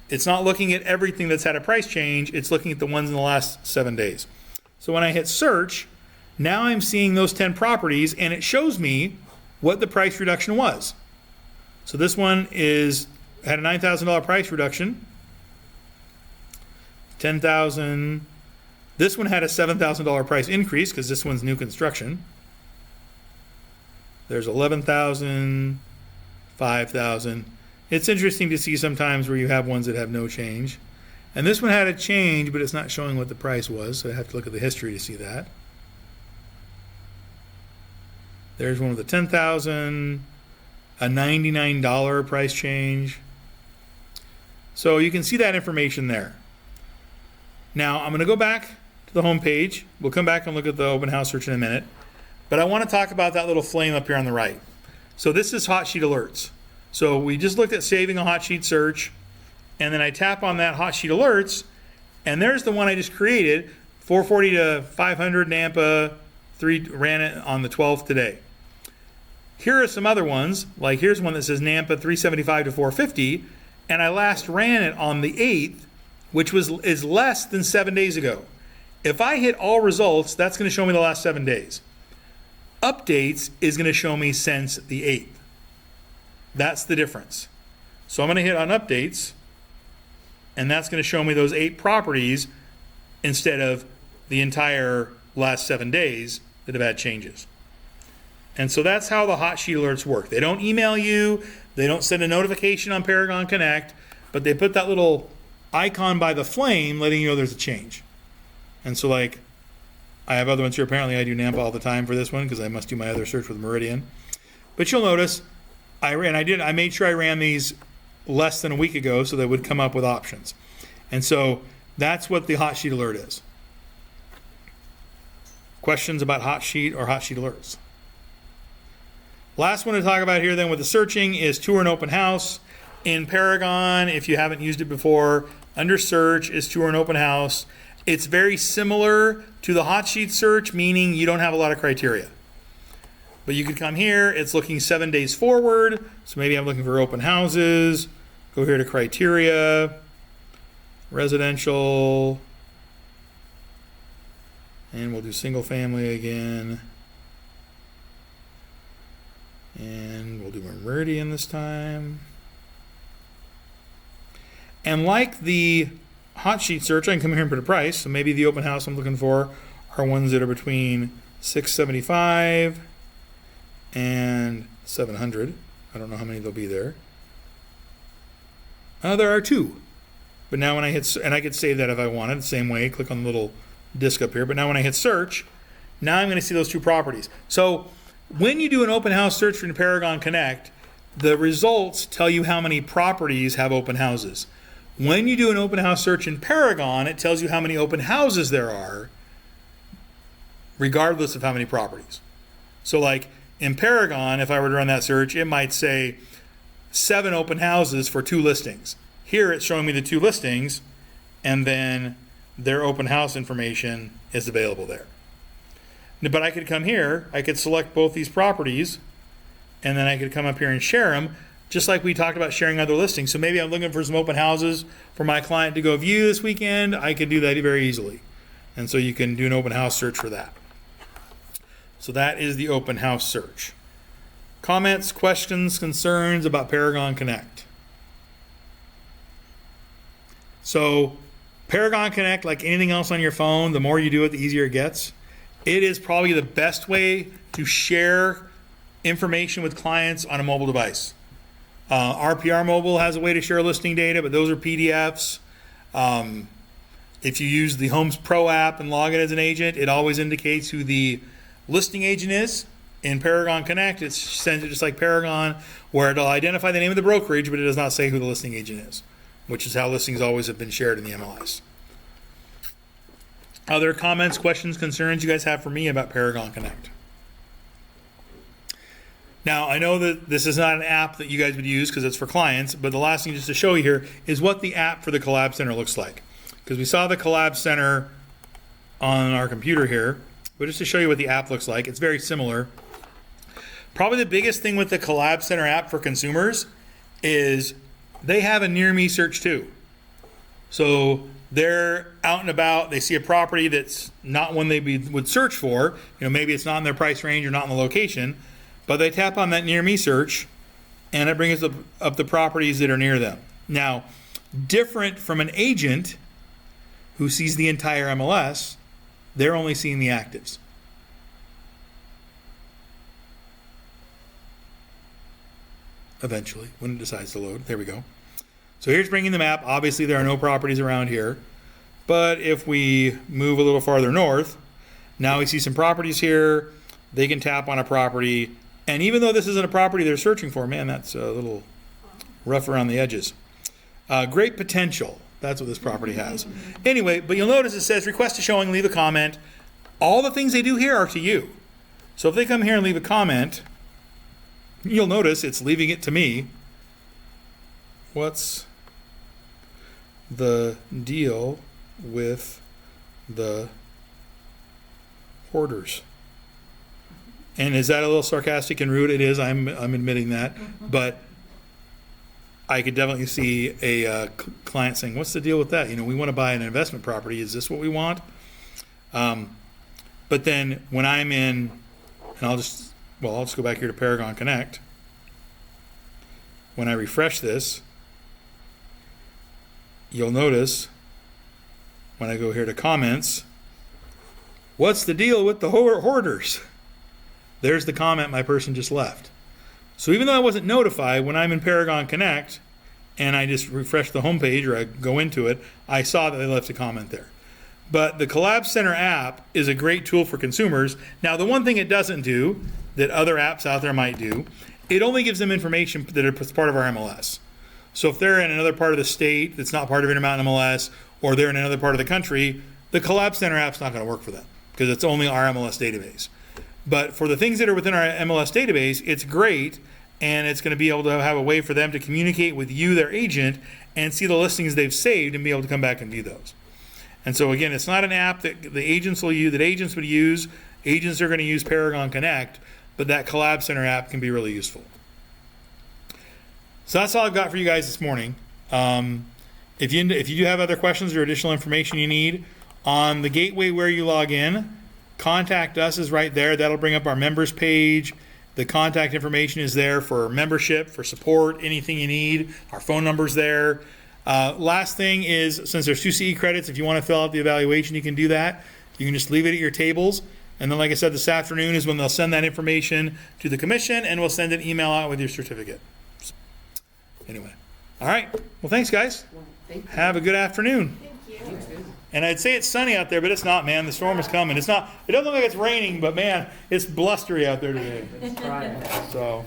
It's not looking at everything that's had a price change. It's looking at the ones in the last 7 days. So when I hit search, now I'm seeing those 10 properties and it shows me what the price reduction was. So this one had a $9,000 price reduction. 10,000. This one had a $7,000 price increase because this one's new construction. There's 11,000, 5,000. It's interesting to see sometimes where you have ones that have no change. And this one had a change, but it's not showing what the price was, so I have to look at the history to see that. There's one with a 10,000, a $99 price change. So you can see that information there. Now I'm going to go back to the home page. We'll come back and look at the open house search in a minute. But I want to talk about that little flame up here on the right. So this is hot sheet alerts. So we just looked at saving a hot sheet search, and then I tap on that hot sheet alerts, and there's the one I just created, 440 to 500 Nampa, ran it on the 12th today. Here are some other ones, like here's one that says Nampa 375 to 450, and I last ran it on the 8th, which is less than 7 days ago. If I hit all results, that's going to show me the last 7 days. Updates is going to show me since the 8th. That's the difference. So I'm going to hit on updates, and that's going to show me those 8 properties instead of the entire last 7 days that have had changes. And so that's how the hot sheet alerts work. They don't email you, they don't send a notification on Paragon Connect, but they put that little icon by the flame letting you know there's a change. And so like, I have other ones here. Apparently I do Nampa all the time for this one because I must do my other search with Meridian. But you'll notice I made sure I ran these less than a week ago so they would come up with options. And so that's what the hot sheet alert is. Questions about hot sheet or hot sheet alerts? Last one to talk about here then with the searching is tour and open house. In Paragon, if you haven't used it before, under search is tour and open house. It's very similar to the hot sheet search, meaning you don't have a lot of criteria. But you could come here, it's looking 7 days forward. So maybe I'm looking for open houses. Go here to criteria, residential, and we'll do single family again. And we'll do Meridian this time. And like the hot sheet search, I can come here and put a price. So maybe the open house I'm looking for are ones that are between $675 and $700. I don't know how many there'll be there. There are 2. But now when I hit, and I could save that if I wanted, the same way, click on the little disc up here. But now when I hit search, now I'm going to see those 2 properties. So when you do an open house search in Paragon Connect, the results tell you how many properties have open houses. When you do an open house search in Paragon, it tells you how many open houses there are, regardless of how many properties. So like in Paragon, if I were to run that search, it might say 7 open houses for 2 listings. Here it's showing me the 2 listings, and then their open house information is available there. But I could come here, I could select both these properties, and then I could come up here and share them, just like we talked about sharing other listings. So maybe I'm looking for some open houses for my client to go view this weekend. I could do that very easily. And so you can do an open house search for that. So that is the open house search. Comments, questions, concerns about Paragon Connect? So Paragon Connect, like anything else on your phone, the more you do it, the easier it gets. It is probably the best way to share information with clients on a mobile device. RPR Mobile has a way to share listing data, but those are PDFs. If you use the Homes Pro app and log in as an agent, it always indicates who the listing agent is. In Paragon Connect, it sends it just like Paragon, where it'll identify the name of the brokerage, but it does not say who the listing agent is, which is how listings always have been shared in the MLS. Other comments, questions, concerns you guys have for me about Paragon Connect? Now, I know that this is not an app that you guys would use because it's for clients, but the last thing just to show you here is what the app for the Collab Center looks like. Because we saw the Collab Center on our computer here, but just to show you what the app looks like, it's very similar. Probably the biggest thing with the Collab Center app for consumers is they have a near me search too. So they're out and about, they see a property that's not one would search for, maybe it's not in their price range or not in the location, but they tap on that near me search and it brings up the properties that are near them. Now, different from an agent who sees the entire MLS, they're only seeing the actives. Eventually, when it decides to load. There we go. So here's bringing the map. Obviously, there are no properties around here. But if we move a little farther north, now we see some properties here. They can tap on a property. And even though this isn't a property they're searching for, man, that's a little rough around the edges. Great potential. That's what this property has. Anyway, but you'll notice it says request a showing, leave a comment. All the things they do here are to you. So if they come here and leave a comment, you'll notice it's leaving it to me. What's the deal with the hoarders? And is that a little sarcastic and rude? It is. I'm admitting that. But I could definitely see a client saying, what's the deal with that? We want to buy an investment property. Is this what we want? But then when I'm in, and I'll just go back here to Paragon Connect. When I refresh this, you'll notice when I go here to comments, what's the deal with the hoarders? There's the comment my person just left. So even though I wasn't notified, when I'm in Paragon Connect and I just refresh the homepage or I go into it, I saw that they left a comment there. But the Collab Center app is a great tool for consumers. Now, the one thing it doesn't do that other apps out there might do, it only gives them information that is part of our MLS. So if they're in another part of the state that's not part of Intermountain MLS, or they're in another part of the country, the Collab Center app's not going to work for them because it's only our MLS database. But for the things that are within our MLS database, it's great, and it's going to be able to have a way for them to communicate with you, their agent, and see the listings they've saved and be able to come back and view those. And so again, it's not an app that the agents will use, that agents would use. Agents are going to use Paragon Connect, but that Collab Center app can be really useful. So that's all I've got for you guys this morning. If you do have other questions or additional information you need, on the gateway where you log in, contact us is right there. That'll bring up our members page. The contact information is there for membership, for support, anything you need. Our phone number's there. Last thing is, since there's 2 CE credits, if you want to fill out the evaluation, you can do that. You can just leave it at your tables. And then, like I said, this afternoon is when they'll send that information to the commission, and we'll send an email out with your certificate. Anyway. All right. Well, thanks, guys. Have a good afternoon. Thank you. And I'd say it's sunny out there, but it's not, man. The storm is coming. It doesn't look like it's raining, but man, it's blustery out there today. Let's try it. So